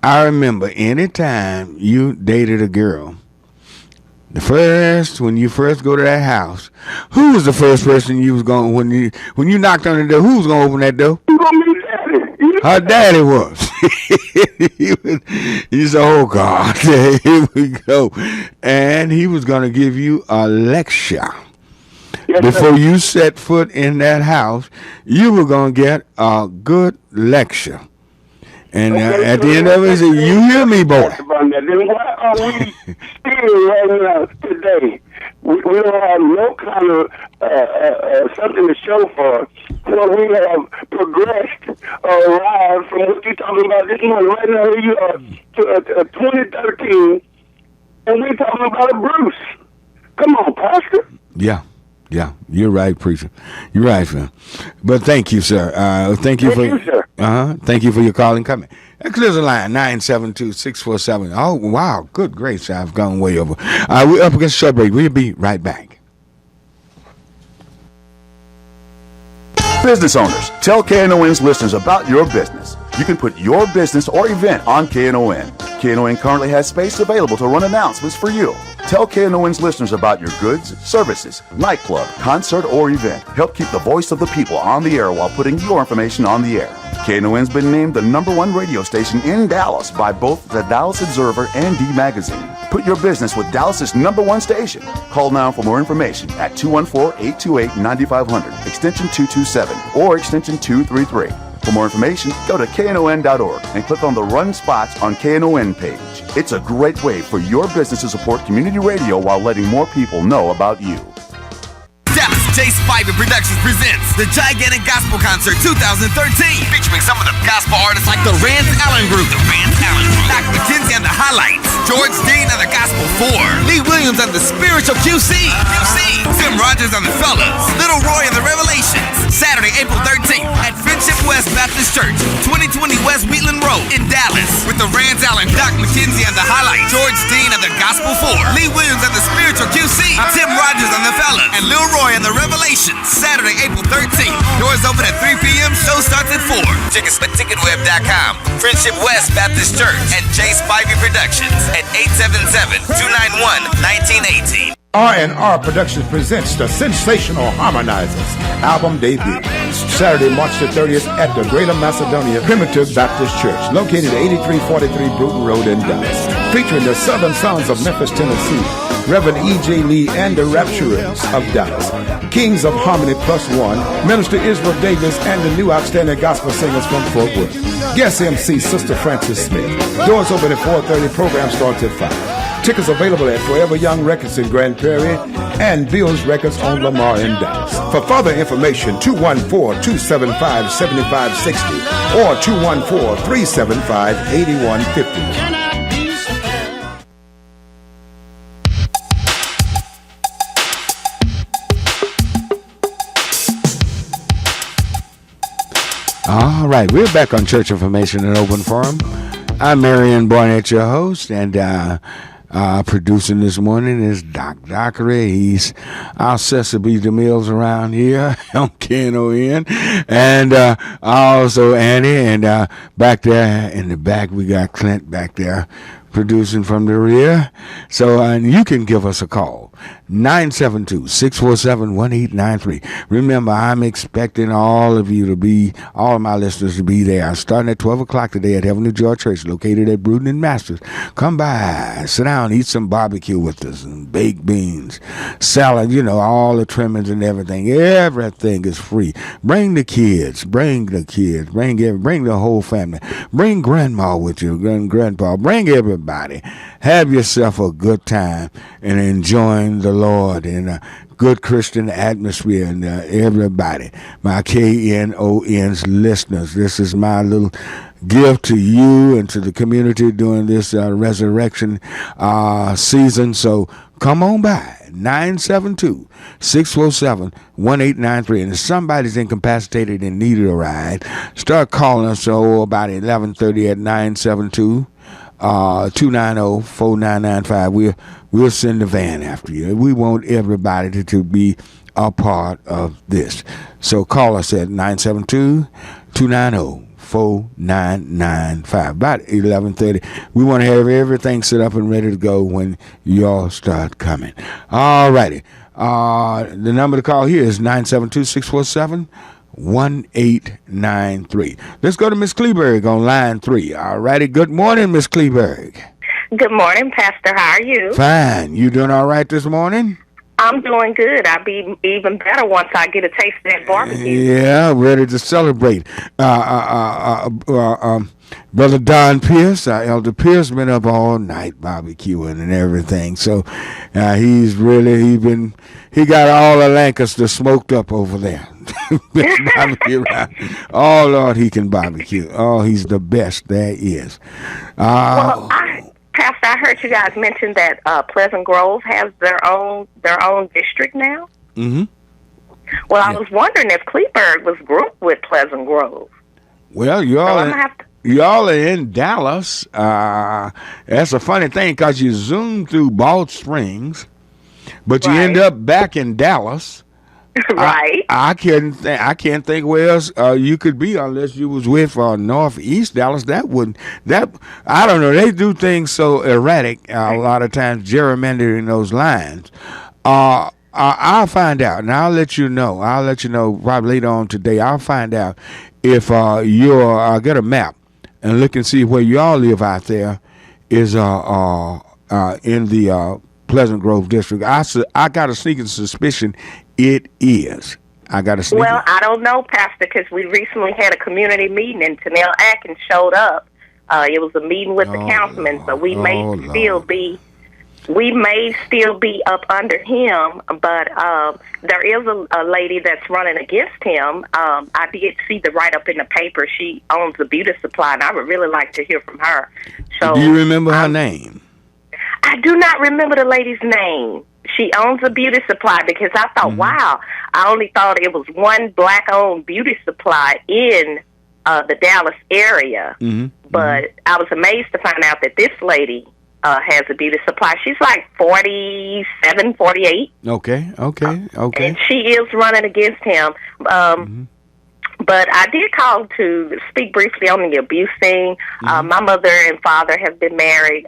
I remember anytime you dated a girl, when you first go to that house, who was the first person you was going when you knocked on the door? Who was going to open that door? Her daddy was. He said, "Oh God, here we go," and he was going to give you a lecture. Yes, before you set foot in that house, you were going to get a good lecture. And at the end of it, he said, "You hear me, boy?" Then why are we still right now today? We don't have no kind of something to show for what we have progressed or arrived from what you're talking about this morning. Right now, here you are, 2013, and we're talking about a Bruce. Come on, Pastor. Yeah, you're right, preacher. You're right, sir. But thank you, sir. Thank you, sir. Thank you for your call and coming. That clears the line, 972-647. Oh, wow. Good grace. I've gone way over. We're up against a short break. We'll be right back. Business owners, tell KNON's listeners about your business. You can put your business or event on KNON. KNON currently has space available to run announcements for you. Tell KNON's listeners about your goods, services, nightclub, concert, or event. Help keep the voice of the people on the air while putting your information on the air. KNON's been named the #1 radio station in Dallas by both the Dallas Observer and D Magazine. Put your business with Dallas's #1 station. Call now for more information at 214-828-9500, extension 227, or extension 233. For more information, go to KNON.org and click on the Run Spots on KNON page. It's a great way for your business to support community radio while letting more people know about you. Dallas J. Spivey Productions presents the Gigantic Gospel Concert 2013, featuring some of the gospel artists like the Rance Allen Group, Doc McKenzie and the Highlights, George Dean and the Gospel 4, Lee Williams and the Spiritual QC, Tim Rogers and the Fellas, Little Roy and the Revelations. Saturday, April 13th at Friendship West Baptist Church, 2020 West Wheatland Road in Dallas, with the Rance Allen, Doc McKenzie and the Highlights, George Dean and the Gospel 4, Lee Williams and the Spiritual QC, Tim Rogers and the Fellas, and Lil Roy and the Revelations. Saturday, April 13th. Doors open at 3 p.m. Show starts at 4. Tickets at ticketweb.com, Friendship West Baptist Church, and J. Spivey Productions at 877-291-1918. R&R Productions presents the Sensational Harmonizers album debut. Saturday, March the 30th at the Greater Macedonia Primitive Baptist Church, located at 8343 Bruton Road in Dallas. Featuring the Southern Sons of Memphis, Tennessee, Reverend E.J. Lee and the Rapturers of Dallas, Kings of Harmony +1, Minister Israel Davis, and the new outstanding gospel singers from Fort Worth. Guest MC, Sister Francis Smith. Doors open at 4:30, program starts at 5. Tickets available at Forever Young Records in Grand Prairie and Bill's Records on Lamar in Dallas. For further information, 214-275-7560 or 214-375-8150. All right, we're back on Church Information and Open Forum. I'm Marion Barnett, your host, and producing this morning is Doc Dockery. He's our Cecily DeMills around here on Knon, and also Annie, and back there in the back we got Clint back there producing from the rear. So you can give us a call, 972-647-1893. Remember, I'm expecting all of my listeners to be there. Starting at 12 o'clock today at Heavenly Joy Church, located at Bruton and Masters. Come by, sit down, eat some barbecue with us, and baked beans, salad, all the trimmings and everything. Everything is free. Bring the kids, bring the whole family. Bring grandma with you, grandpa, bring everybody. Have yourself a good time and enjoying the Lord in a good Christian atmosphere. And everybody, my KNON's listeners, this is my little gift to you and to the community during this resurrection season. So come on by, 972-647-1893. And if somebody's incapacitated and needed a ride, start calling us about 11:30 at 972-290-4995. We'll send the van after you. We want everybody to be a part of this. So call us at 972-290-4995. About 11:30. We want to have everything set up and ready to go when y'all start coming. All righty. The number to call here is 972-647-1893. Let's go to Miss Kleberg on line 3. All righty. Good morning, Miss Kleberg. Good morning, Pastor. How are you? Fine. You doing all right this morning? I'm doing good. I'll be even better once I get a taste of that barbecue. Yeah, ready to celebrate. Brother Don Pierce, Elder Pierce, been up all night barbecuing and everything. So he got all of Lancaster smoked up over there. Oh Lord, he can barbecue. Oh, he's the best there is. Pastor, I heard you guys mention that Pleasant Grove has their own district now. Mm-hmm. Well, I was wondering if Kleberg was grouped with Pleasant Grove. Well, y'all are in Dallas. That's a funny thing because you zoom through Balch Springs, but you end up back in Dallas. Right. I can't think where else you could be unless you was with Northeast Dallas. I don't know. They do things so erratic a lot of times, gerrymandering those lines. I'll find out, and I'll let you know. Probably later on today. I'll find out if I'll get a map and look and see where y'all live out there is in the Pleasant Grove district. I got a sneaking suspicion it is. Well, I don't know, Pastor, because we recently had a community meeting and Tanel Atkins showed up. It was a meeting with the councilman, so we may still be we may still be up under him, but there is a lady that's running against him. I did see the write-up in the paper. She owns a beauty supply, and I would really like to hear from her. So, do you remember her name? I do not remember the lady's name. She owns a beauty supply because I thought, wow, I only thought it was one black-owned beauty supply in the Dallas area. But I was amazed to find out that this lady has a beauty supply. She's like 47, 48. Okay. And she is running against him. But I did call to speak briefly on the abuse thing. My mother and father have been married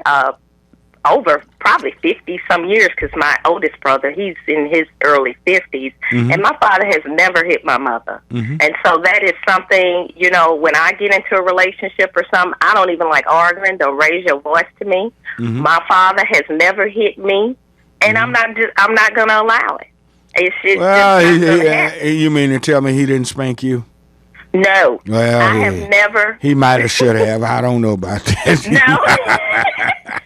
over probably 50-some years because my oldest brother, he's in his early 50s. And my father has never hit my mother. And so that is something, you know, when I get into a relationship or something, I don't even like arguing. Don't raise your voice to me. My father has never hit me, and I'm not going to allow it. It's just you mean to tell me he didn't spank you? No. Well, I have never. He might have, should have. I don't know about that.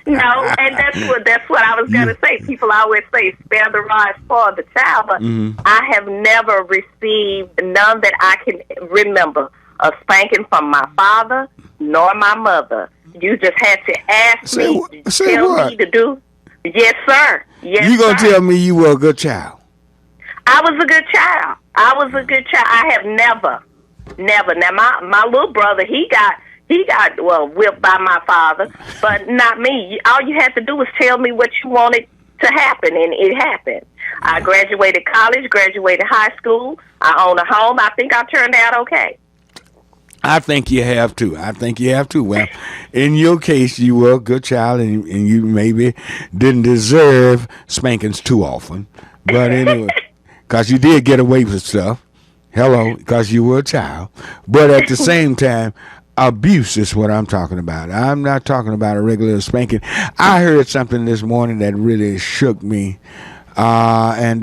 No, and that's what I was going to say. People always say, spare the rod, spoil the child, but I have never received none that I can remember a spanking from my father nor my mother. You just had to ask me, tell me to do. Yes, sir. Yes, you going to tell me you were a good child? I was a good child. I have never. Now, my little brother, he got whipped by my father, but not me. All you had to do was tell me what you wanted to happen, and it happened. I graduated college, graduated high school. I own a home. I think I turned out okay. I think you have to. Well, in your case, you were a good child, and you maybe didn't deserve spankings too often. But anyway, because you did get away with stuff. Hello, because you were a child. But at the same time, abuse is what I'm talking about. I'm not talking about a regular spanking. I heard something this morning that really shook me. I'm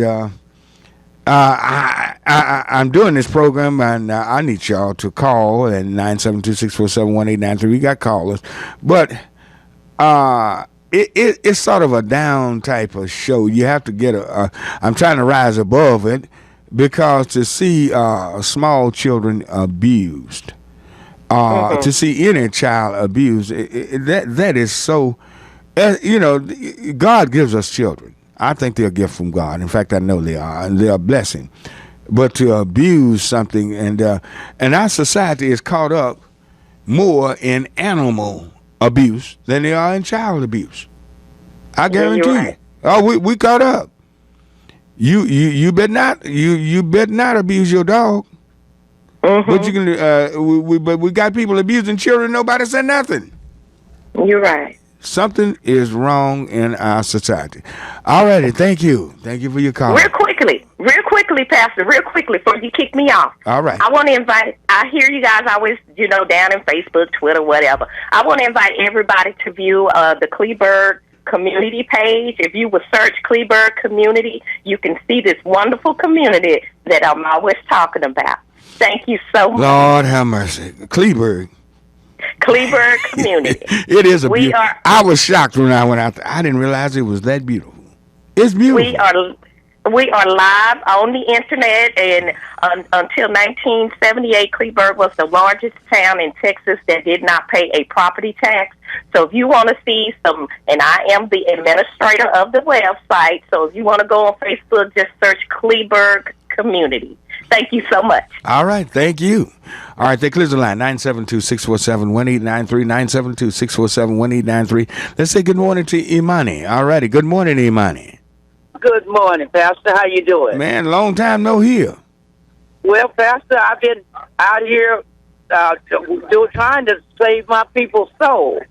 doing this program, and I need y'all to call at 972-647-1893. We got callers. But it's sort of a down type of show. You have to get I'm trying to rise above it, because to see small children abused, to see any child abused, that is so, God gives us children. I think they're a gift from God. In fact, I know they are, and they're a blessing. But to abuse something, and our society is caught up more in animal abuse than they are in child abuse. I guarantee you. Oh, we caught up. You better not abuse your dog. But you can. But we got people abusing children. Nobody said nothing. You're right. Something is wrong in our society. All righty, thank you for your call. Real quickly, Pastor. Real quickly, before you kick me off. All right. I want to invite. I hear you guys always, down in Facebook, Twitter, whatever. I want to invite everybody to view the Kleberg community page. If you would search Kleberg community, you can see this wonderful community that I'm always talking about. Thank you so much. Lord have mercy. Kleberg community. It is a beautiful. I was shocked when I went out there. I didn't realize it was that beautiful. It's beautiful. We are live on the internet, and until 1978, Kleberg was the largest town in Texas that did not pay a property tax. So if you want to see some, and I am the administrator of the website, so if you want to go on Facebook, just search Kleberg Community. Thank you so much. All right, thank you. All right, that clears the line, 972-647-1893, 972-647-1893. Let's say good morning to Imani. All righty, good morning, Imani. Good morning, Pastor. How you doing? Man, long time no hear. Well, Pastor, I've been out here trying to save my people's soul.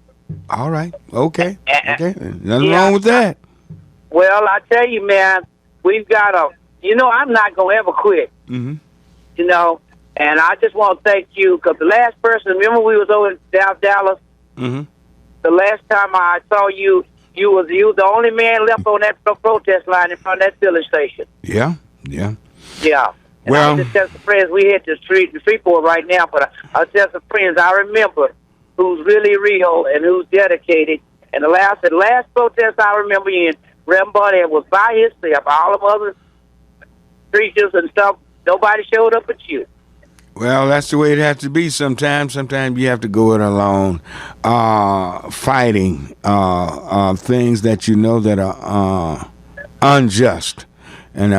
All right. Okay. Nothing wrong with that. Well, I tell you, man, we've got I'm not going to ever quit. And I just want to thank you, because the last person, remember we was over in Dallas? The last time I saw you, you was the only man left on that protest line in front of that filling station. Yeah. And Well, I just tell some friends, we hit the street board right now, but I tell some friends, I remember who's really real and who's dedicated, And the last protest I remember in, Reverend Barnett was by himself. All of other preachers and stuff, nobody showed up but you. Well, that's the way it has to be sometimes. Sometimes you have to go it alone, fighting things that you know that are unjust. And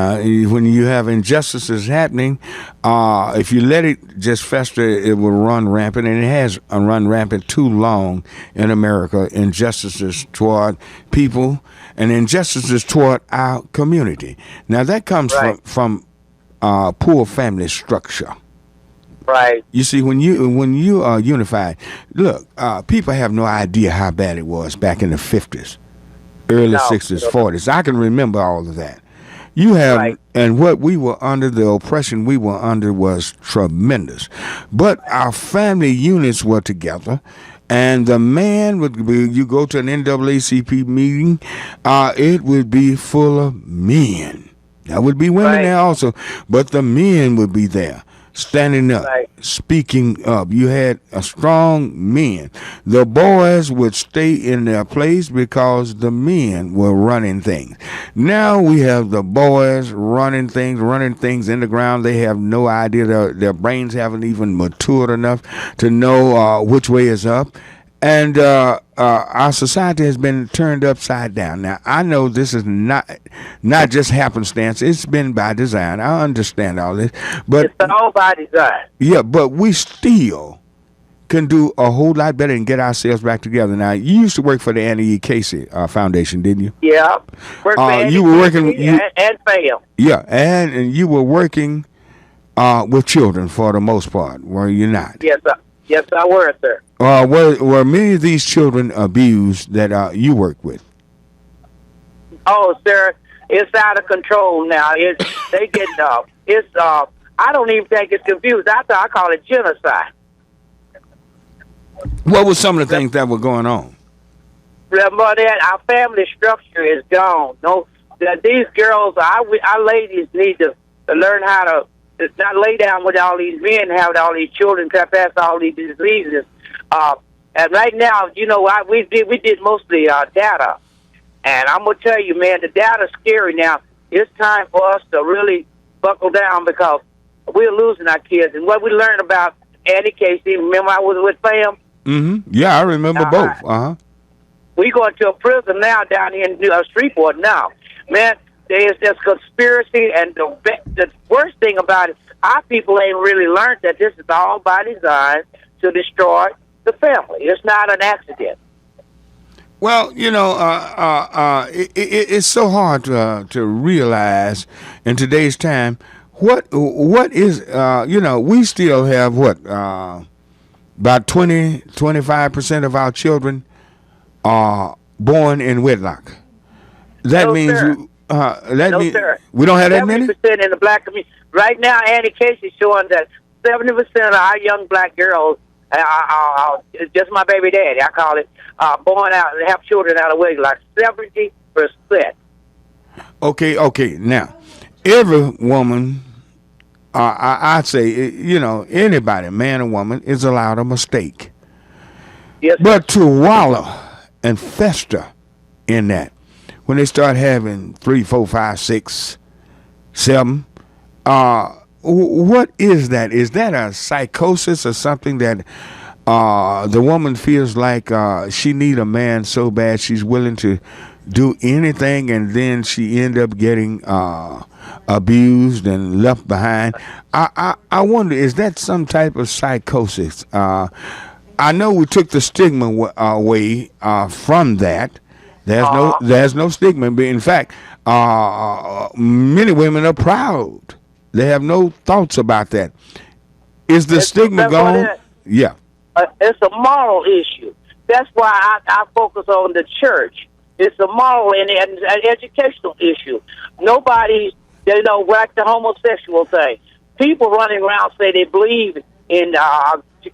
when you have injustices happening, if you let it just fester, it will run rampant, and it has run rampant too long in America. Injustices toward people and injustices toward our community. Now that comes from poor family structure. Right. You see, when you are unified, look, people have no idea how bad it was back in the 50s, early 60s, 40s. I can remember all of that. You have, and what we were under, the oppression we were under was tremendous. But our family units were together, and the man would be, you go to an NAACP meeting, it would be full of men. There would be women there also, but the men would be there. Standing up, speaking up. You had a strong men. The boys would stay in their place because the men were running things. Now we have the boys running things in the ground. They have no idea. Their brains haven't even matured enough to know which way is up. And our society has been turned upside down. Now, I know this is not just happenstance. It's been by design. I understand all this. But it's all by design. Yeah, but we still can do a whole lot better and get ourselves back together. Now, you used to work for the Annie E. Casey Foundation, didn't you? Yeah. You were working... and FAM. Yeah, and you were working with children for the most part, were you not? Yes, sir. Yes, I were, sir. Were many of these children abused that you work with? Oh, sir, it's out of control now. They get I don't even think it's confused. I call it genocide. What were some of the things that were going on? Remember that our family structure is gone. No, these girls, our ladies need to learn how to not lay down with all these men, have all these children, pass all these diseases. And right now, you know, we did mostly data, and I'm gonna tell you, man, the data's scary now. It's time for us to really buckle down because we're losing our kids. And what we learned about Annie Casey, remember I was with FAM? Mm-hmm. Yeah, I remember both. We going to a prison now down here in Shreveport now, man. There's this conspiracy, and the worst thing about it, our people ain't really learned that this is all by design to destroy the family. It's not an accident. Well, you know, it's so hard to realize in today's time what is, you know, we still have about 25% of our children are born in wedlock. That means... we don't have that many? 70% in the black community. Right now, Annie Casey's showing that 70% of our young black girls, just my baby daddy, I call it, born out and have children out of wedlock. 70%. Okay. Now, every woman, I'd say, you know, anybody, man or woman, is allowed a mistake. Yes. But to wallow and fester in that, when they start having 3, 4, 5, 6, 7, what is that? Is that a psychosis or something that the woman feels like she need a man so bad she's willing to do anything, and then she end up getting abused and left behind? I wonder, is that some type of psychosis? I know we took the stigma away from that. There's no stigma. But in fact, many women are proud. They have no thoughts about that. Is the stigma gone? Yeah. It's a moral issue. That's why I focus on the church. It's a moral and an educational issue. Nobody, you know, like the homosexual thing. People running around say they believe in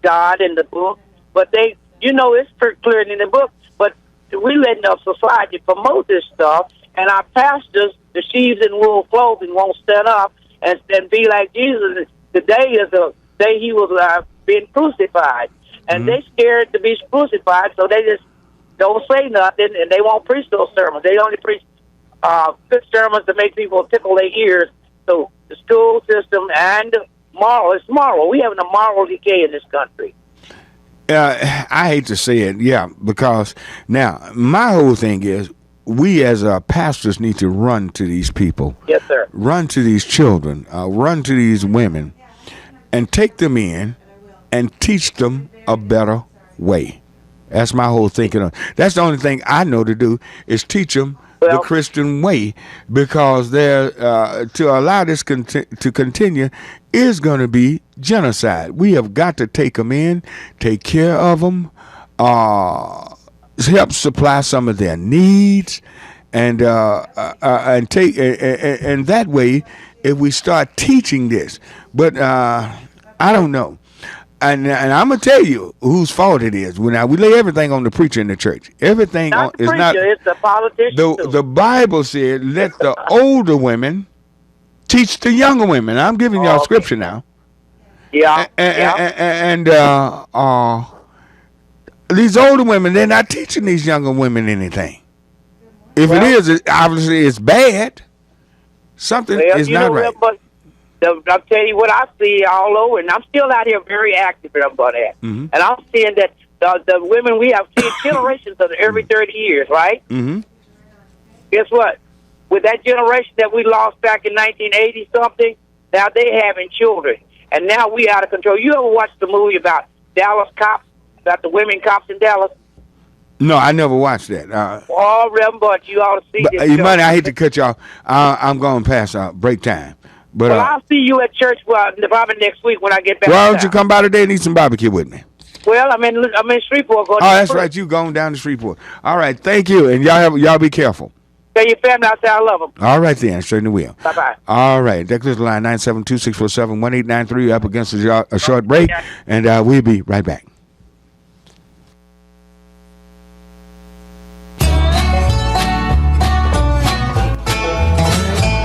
God in the book, but they, you know, it's pretty clear in the book. But we letting our society promote this stuff, and our pastors, the sheaves in wool clothing, won't stand up and be like Jesus. Today is the day he was being crucified, and they scared to be crucified, so they just don't say nothing, and they won't preach those sermons. They only preach good sermons to make people tickle their ears. So the school system and it's moral. We having a moral decay in this country. I hate to say it, yeah, because now my whole thing is we as pastors need to run to these people. Yes, sir. Run to these children, run to these women, and take them in and teach them a better way. That's my whole thinking. That's the only thing I know to do is teach them the Christian way, because to allow this to continue is going to be genocide. We have got to take them in, take care of them, help supply some of their needs, and take and that way, if we start teaching this, but I don't know. And I'm gonna tell you whose fault it is. We lay everything on the preacher in the church. Everything is not. It's the politician. The Bible said, "Let the older women teach the younger women." I'm giving y'all scripture now. Yeah. And these older women, they're not teaching these younger women anything. If it is, obviously it's bad. Something is not right. I'll tell you what I see all over, and I'm still out here very active, and I'm seeing that the women, we have seen generations of every 30 years, right? Mm-hmm. Guess what? With that generation that we lost back in 1980-something, now they having children, and now we out of control. You ever watched the movie about Dallas cops, about the women cops in Dallas? No, I never watched that. But you ought to see this. Money, I hate to cut y'all. I'm going past break time. But, I'll see you at church probably next week when I get back. Why don't you come by today and eat some barbecue with me? Well, I'm in Shreveport. That's right. You going down to Shreveport. All right. Thank you. And y'all be careful. Tell your family I say I love them. All right, then. Certainly will. Bye-bye. All right. That clears the line, 972-647-1893. Up against a short break, and we'll be right back.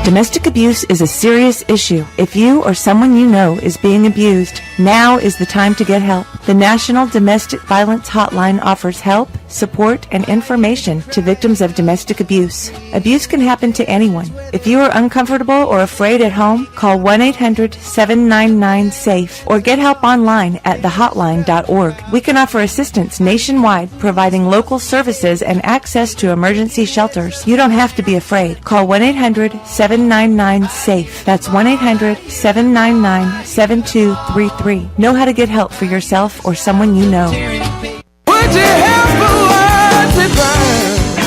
Domestic abuse is a serious issue. If you or someone you know is being abused, now is the time to get help. The National Domestic Violence Hotline offers help, support, and information to victims of domestic abuse. Abuse can happen to anyone. If you are uncomfortable or afraid at home, call 1-800-799-SAFE or get help online at thehotline.org. We can offer assistance nationwide, providing local services and access to emergency shelters. You don't have to be afraid. Call 1-800-799-SAFE. That's 1-800-799-7233. Know how to get help for yourself or someone you know.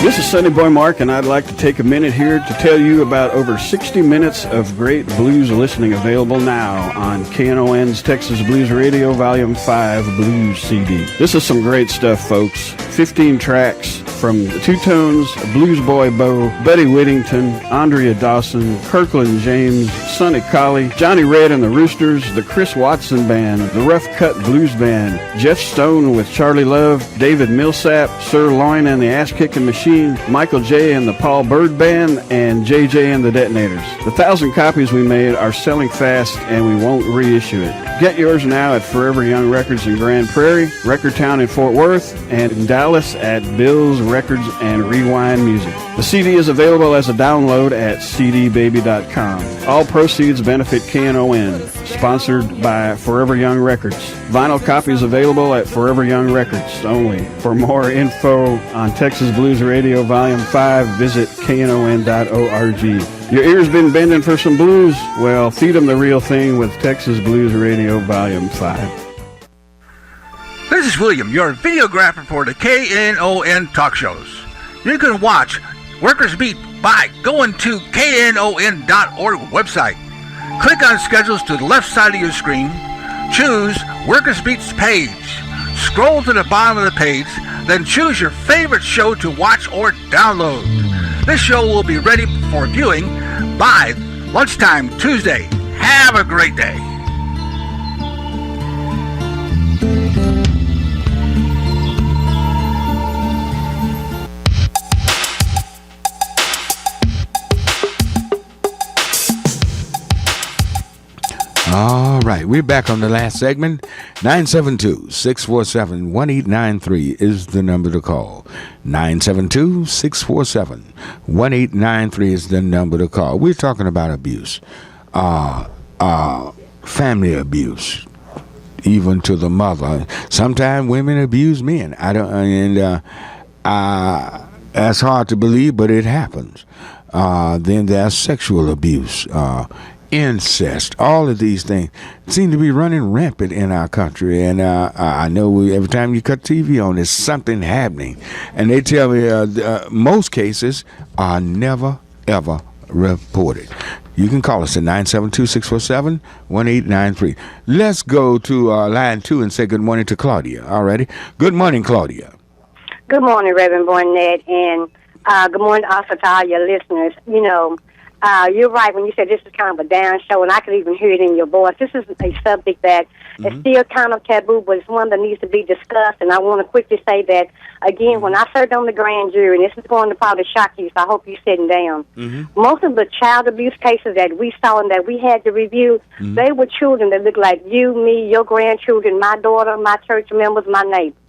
This is Sonny Boy Mark, and I'd like to take a minute here to tell you about over 60 minutes of great blues listening available now on KNON's Texas Blues Radio Volume 5 Blues CD. This is some great stuff, folks. 15 tracks from the Two-Tones, Blues Boy Bo, Buddy Whittington, Andrea Dawson, Kirkland James, Sonny Colley, Johnny Red and the Roosters, the Chris Watson Band, the Rough Cut Blues Band, Jeff Stone with Charlie Love, David Millsap, Sir Loin and the Ass-Kicking Machine, Michael J. and the Paul Bird Band, and JJ and the Detonators. The 1,000 copies we made are selling fast, and we won't reissue it. Get yours now at Forever Young Records in Grand Prairie, Recordtown in Fort Worth, and in Dallas at Bill's Records and Rewind Music. The CD is available as a download at cdbaby.com. All proceeds benefit KNON, sponsored by Forever Young Records. Vinyl copies available at Forever Young Records only. For more info on Texas Blues Radio Volume 5, visit knon.org. Your ears been bending for some blues? Well, feed them the real thing with Texas Blues Radio Volume 5. This is William, your videographer for the KNON talk shows. You can watch Workers Beat by going to knon.org website. Click on schedules to the left side of your screen. Choose Workers Beat's page. Scroll to the bottom of the page, then choose your favorite show to watch or download. This show will be ready for viewing by lunchtime Tuesday. Have a great day. All right. right, we're back on the last segment. 972-647-1893 is the number to call. 972-647-1893 is the number to call. We're talking about abuse, family abuse, even to the mother. Sometimes women abuse men. That's hard to believe, but it happens. Then there's sexual abuse, incest. All of these things seem to be running rampant in our country. And I know every time you cut TV on, there's something happening. And they tell me most cases are never, ever reported. You can call us at 972-647-1893. Let's go to line 2 and say good morning to Claudia. All righty. Good morning, Claudia. Good morning, Reverend Barnett, and good morning also to all your listeners. You know, you're right when you said this is kind of a down show, and I could even hear it in your voice. This is a subject that is still kind of taboo, but it's one that needs to be discussed. And I want to quickly say that, again, when I served on the grand jury, and this is going to probably shock you, so I hope you're sitting down. Most of the child abuse cases that we saw and that we had to review, they were children that looked like you, me, your grandchildren, my daughter, my church members, my neighbors,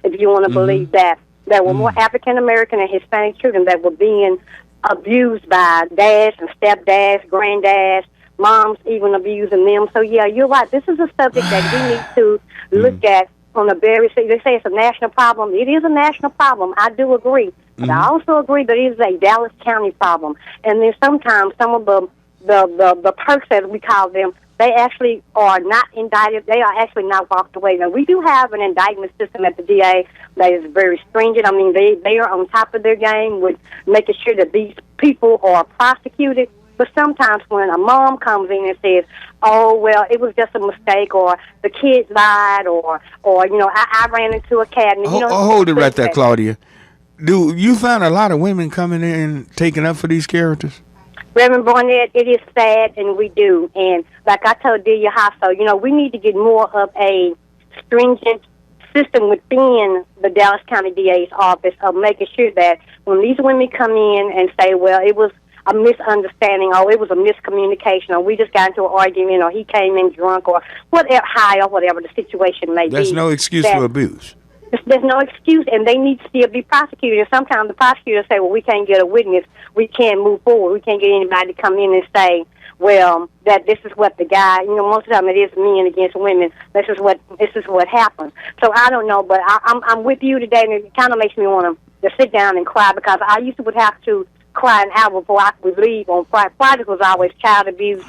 if you want to believe that. There were more African-American and Hispanic children that were being abused by dads and stepdads, granddads, moms even abusing them. So, yeah, you're right. This is a subject that we need to look at on a very... They say it's a national problem. It is a national problem. I do agree. But I also agree that it is a Dallas County problem. And then sometimes some of the perks, as we call them, they actually are not indicted. They are actually not walked away. Now, we do have an indictment system at the DA that is very stringent. I mean, they are on top of their game with making sure that these people are prosecuted. But sometimes when a mom comes in and says, oh, well, it was just a mistake, or the kid lied, or you know, I ran into a cat. And, you know, hold it right there, Claudia. Do you find a lot of women coming in taking up for these characters? Reverend Barnett, it is sad, and we do. And like I told Delia Hasso, you know, we need to get more of a stringent system within the Dallas County DA's office of making sure that when these women come in and say, well, it was a misunderstanding, or it was a miscommunication, or we just got into an argument, or he came in drunk, or whatever, high, or whatever the situation may be. There's no excuse for abuse. There's no excuse, and they need to still be prosecuted. And sometimes the prosecutors say, well, we can't get a witness. We can't move forward. We can't get anybody to come in and say, well, that this is what the guy, you know, most of the time it is men against women. This is what happened. So I don't know, but I'm with you today, and it kind of makes me want to sit down and cry, because I used to would have to cry an hour before I would leave on Friday. Friday was always child abuse,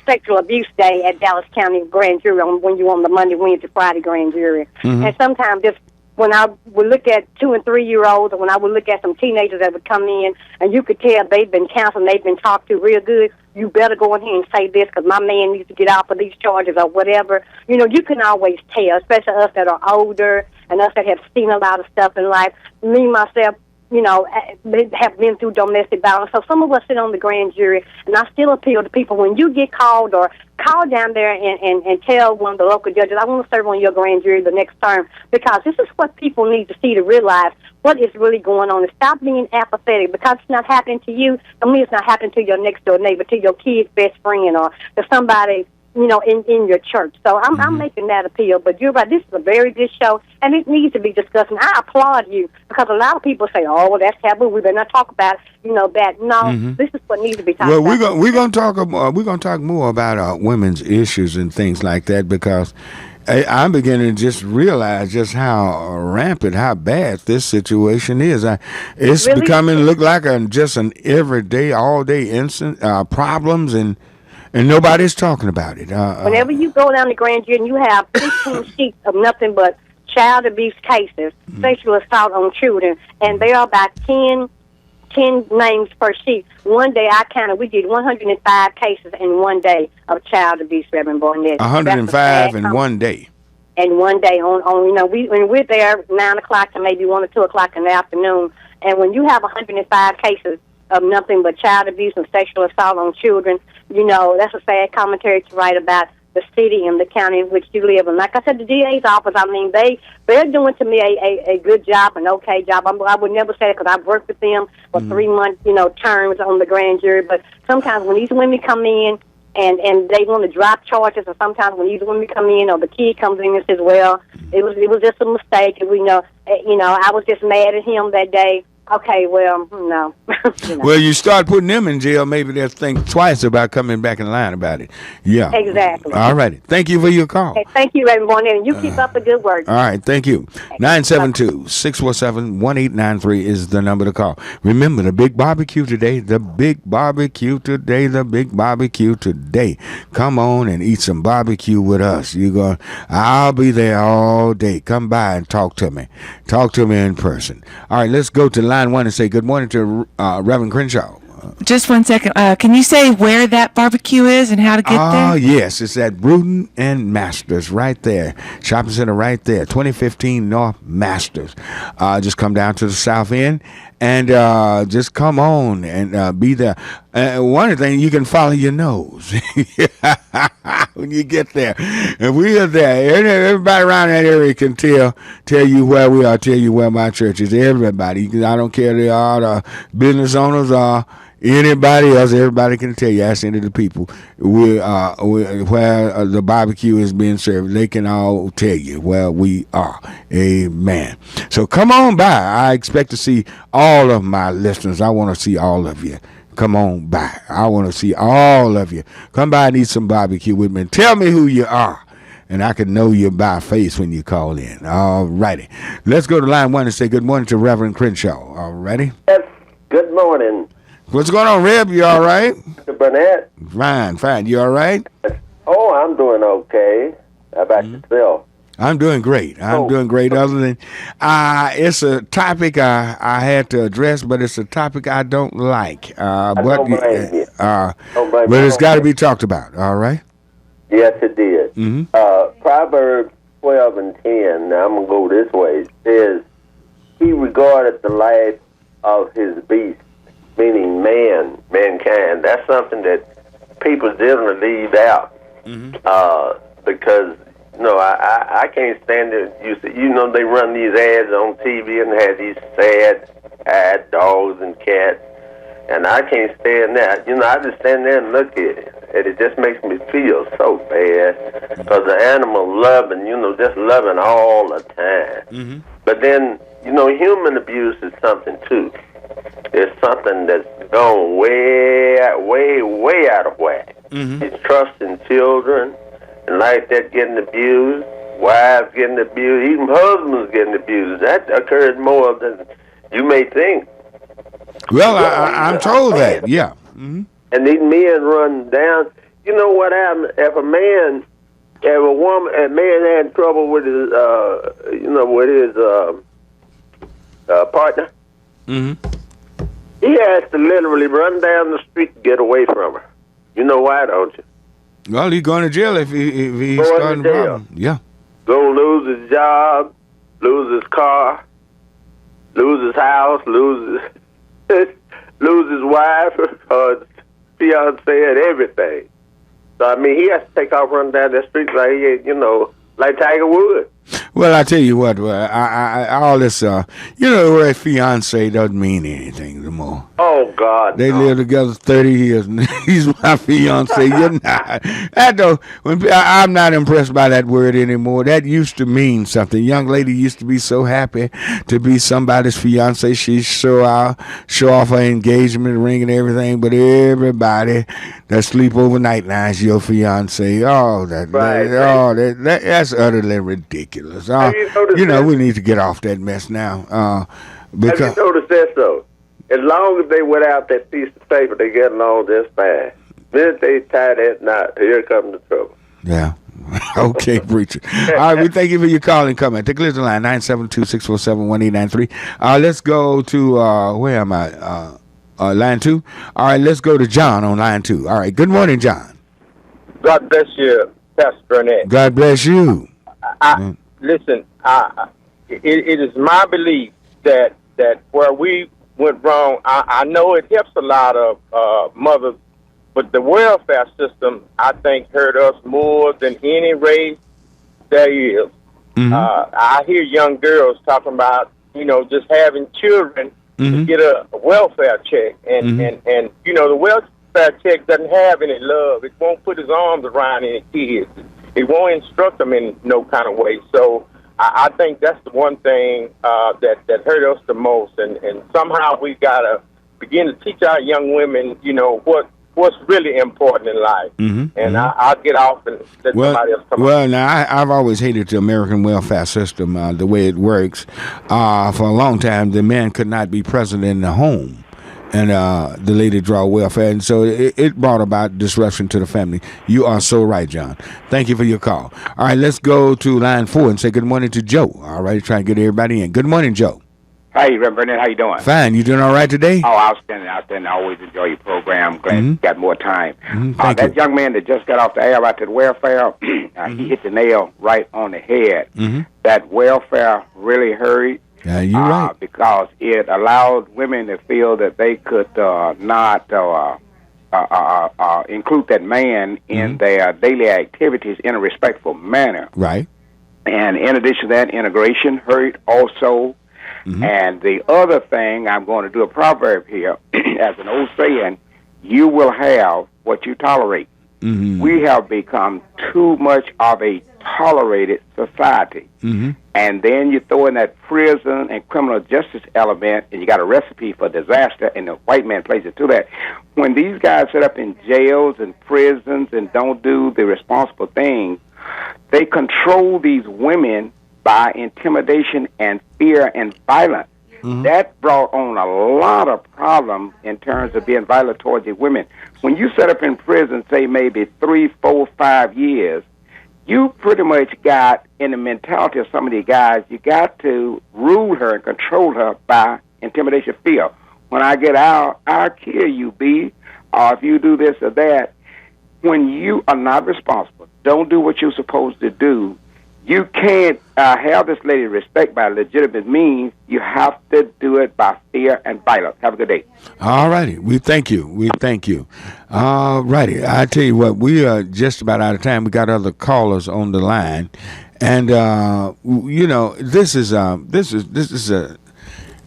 sexual abuse day at Dallas County Grand Jury when you're on the Monday, Wednesday, Friday Grand Jury. And sometimes just when I would look at 2- and 3-year-olds, or when I would look at some teenagers that would come in, and you could tell they've been counseled, they've been talked to real good, you better go in here and say this, because my man needs to get off of these charges or whatever. You know, you can always tell, especially us that are older and us that have seen a lot of stuff in life. Me, myself, you know, have been through domestic violence. So some of us sit on the grand jury, and I still appeal to people, when you get called, or call down there and tell one of the local judges, I want to serve on your grand jury the next term, because this is what people need to see to realize what is really going on, and stop being apathetic. Because it's not happening to you, I mean, it's not happening to your next door neighbor, to your kid's best friend, or to somebody, you know, in your church. So I'm making that appeal. But you're right, this is a very good show, and it needs to be discussed. And I applaud you, because a lot of people say, oh, well, that's taboo, we better not talk about, you know, that. No, this is what needs to be talked about. Well, we're gonna talk more about women's issues and things like that, because I'm beginning to just realize just how rampant, how bad this situation is. It's really becoming look like just an everyday, all-day instant problems, and nobody's talking about it. Whenever you go down the grand jury and you have 15 sheets of nothing but child abuse cases, sexual assault on children, and there are about 10 names per sheet. One day I counted, we did 105 cases in one day of child abuse, Reverend Barnett. 105 in one day. And one day on you know, when we're there 9 o'clock to maybe 1 or 2 o'clock in the afternoon, and when you have 105 cases of nothing but child abuse and sexual assault on children, you know, that's a sad commentary to write about the city and the county in which you live. And like I said, the DA's office, I mean, they're doing to me a good job, an okay job. I would never say it, because I've worked with them for 3-month, you know, terms on the grand jury. But sometimes when these women come in and they want to drop charges, or sometimes when these women come in or the kid comes in and says, well, it was just a mistake, and I was just mad at him that day. Okay, well, no. Well, you start putting them in jail, maybe they'll think twice about coming back in line about it. Yeah. Exactly. All righty. Thank you for your call. Okay, thank you, everyone, and you keep up the good work. All right, thank you. 972-647-1893 is the number to call. Remember, the big barbecue today, Come on and eat some barbecue with us. I'll be there all day. Come by and talk to me. Talk to me in person. All right, let's go to line 1 and say good morning to Reverend Crenshaw. Just 1 second. Can you say where that barbecue is and how to get there? Oh, yes. It's at Bruton and Masters right there. Shopping center right there. 2015 North Masters. Just come down to the south end and just come on and be there. One of the things, you can follow your nose when you get there. And we are there. Everybody around that area can tell you where we are, tell you where my church is. Everybody. I don't care if they are the business owners or anybody else. Everybody can tell you. Ask any of the people where the barbecue is being served. They can all tell you where we are. Amen. So come on by. I expect to see all of my listeners. I want to see all of you. Come on by. I want to see all of you. Come by and eat some barbecue with me. And tell me who you are. And I can know you by face when you call in. All righty. Let's go to line 1 and say good morning to Reverend Crenshaw. All righty? Yes. Good morning. What's going on, Reb? You all right? Mr. Barnett? Fine. You all right? Oh, I'm doing okay. How about yourself? I'm doing great. Doing great. Other than, it's a topic I had to address, but it's a topic I don't like. But it's got to be talked about. All right. Yes, it did. Proverbs 12 and 10. Now I'm gonna go this way. It says, "He regarded the life of his beast," meaning mankind. That's something that people generally leave out because. No, I can't stand it. They run these ads on TV and have these sad dogs and cats, and I can't stand that. I just stand there and look at it, and it just makes me feel so bad because the animal loving, just loving all the time. But then, human abuse is something too. It's something that's gone way out of whack. It's trusting children. And like that, getting abused, wives getting abused, even husbands getting abused. That occurs more than you may think. Well, I'm told that, yeah. And these men run down. You know what happens if a man had trouble with his, partner? He has to literally run down the street to get away from her. You know why, don't you? Well, he's going to jail if he's starting a problem. Yeah. Gonna lose his job, lose his car, lose his house, lose his wife, or fiance, and everything. So, he has to take off running down the street like Tiger Woods. Well, I tell you what, all this, word fiance doesn't mean anything anymore. Oh, God. They live together 30 years, and he's my fiance. You're not. I'm not impressed by that word anymore. That used to mean something. Young lady used to be so happy to be somebody's fiance. She show off her engagement ring and everything, but everybody that sleep overnight now is your fiance. Oh, that's utterly ridiculous. We need to get off that mess now. Because have you noticed that, though? As long as they without that piece of paper, they get along just fine. Then they tie that knot. Here comes the trouble. Yeah. Okay, preacher. All right, we thank you for your call and comment. Take a listen to line 972-647-1893. Let's go to where am I? Line 2. All right, let's go to John on line 2. All right. Good morning, John. God bless you, Pastor Barnett. God bless you. Listen, it is my belief that where we went wrong, I know it helps a lot of mothers, but the welfare system, I think, hurt us more than any race there is. I hear young girls talking about, just having children to get a welfare check. And the welfare check doesn't have any love. It won't put his arms around any kids. It won't instruct them in no kind of way. So I think that's the one thing that hurt us the most. And somehow we got to begin to teach our young women, what's really important in life. And I'll get off and let somebody else come on. Well, now, I've always hated the American welfare system, the way it works. For a long time, the man could not be present in the home. And the lady draw welfare, and so it brought about disruption to the family. You are so right, John. Thank you for your call. All right, let's go to line 4 and say good morning to Joe. All right, try to get everybody in. Good morning, Joe. Hey, Reverend Barnett, how you doing? Fine. You doing all right today? Oh, outstanding. I always enjoy your program. Glad you got more time. Thank you. That young man that just got off the air out to the welfare, he hit the nail right on the head. That welfare really hurt. Yeah, you're right. Because it allowed women to feel that they could not include that man in their daily activities in a respectful manner. Right. And in addition to that, integration hurt also. And the other thing, I'm going to do a proverb here, as an old saying, you will have what you tolerate. We have become too much of a tolerated society. And then you throw in that prison and criminal justice element, and you got a recipe for disaster, and the white man plays it to that. When these guys set up in jails and prisons and don't do the responsible things, they control these women by intimidation and fear and violence. That brought on a lot of problems in terms of being violent towards the women. When you set up in prison, say maybe 3, 4, 5 years, you pretty much got, in the mentality of some of these guys, you got to rule her and control her by intimidation, fear. When I get out, I'll kill you, B. Or if you do this or that. When you are not responsible, don't do what you're supposed to do, you can't have this lady respect by legitimate means. You have to do it by fear and violence. Have a good day. All righty. We thank you. All righty. I tell you what, we are just about out of time. We got other callers on the line. And, this is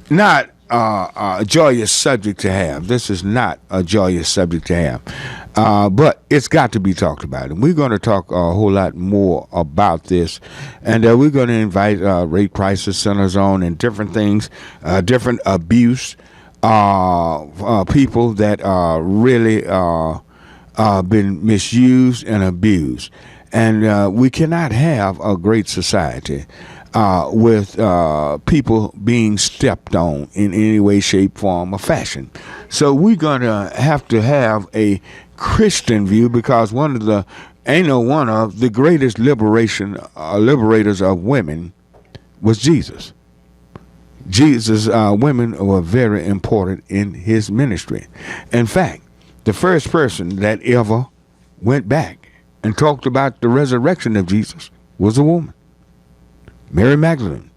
not a joyous subject to have. This is not a joyous subject to have. But it's got to be talked about. And we're going to talk a whole lot more about this. And we're going to invite rape crisis centers on and different things, different abuse, people that are really been misused and abused. And we cannot have a great society with people being stepped on in any way, shape, form, or fashion. So we're going to have a Christian view, because one of the greatest liberators of women was Jesus. Jesus' women were very important in his ministry. In fact, the first person that ever went back and talked about the resurrection of Jesus was a woman. Mary Magdalene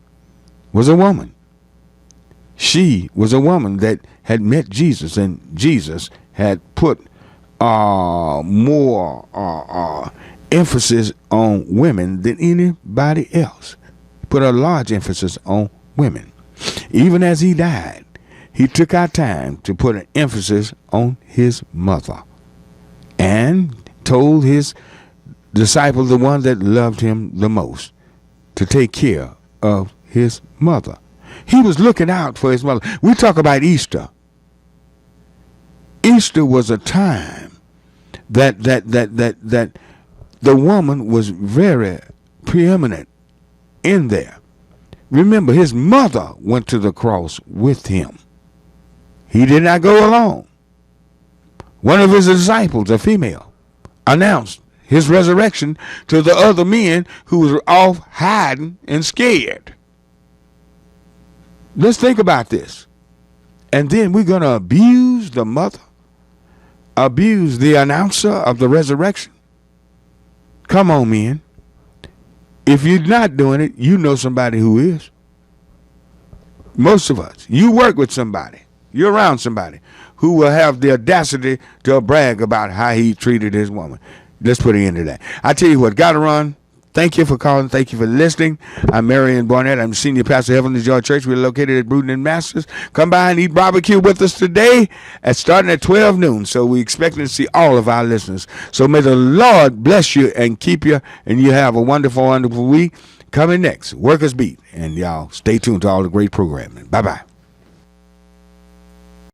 was a woman. She was a woman that had met Jesus, and Jesus had put more emphasis on women than anybody else. Put a large emphasis on women. Even as he died, he took our time to put an emphasis on his mother and told his disciple, the one that loved him the most, to take care of his mother. He was looking out for his mother. We talk about Easter. Easter was a time that the woman was very preeminent in there. Remember, his mother went to the cross with him. He did not go alone. One of his disciples, a female, announced his resurrection to the other men who were off hiding and scared. Let's think about this. And then we're going to abuse the mother, abuse the announcer of the resurrection. Come on, men. If you're not doing it, you know somebody who is. Most of us. You work with somebody. You're around somebody who will have the audacity to brag about how he treated his woman. Let's put an end to that. I tell you what, gotta run. Thank you for calling. Thank you for listening. I'm Marion Barnett. I'm Senior Pastor of Heavenly Joy Church. We're located at Bruton and Masters. Come by and eat barbecue with us today starting at 12 noon. So we expect to see all of our listeners. So may the Lord bless you and keep you, and you have a wonderful, wonderful week. Coming next, Workers Beat. And y'all stay tuned to all the great programming. Bye-bye.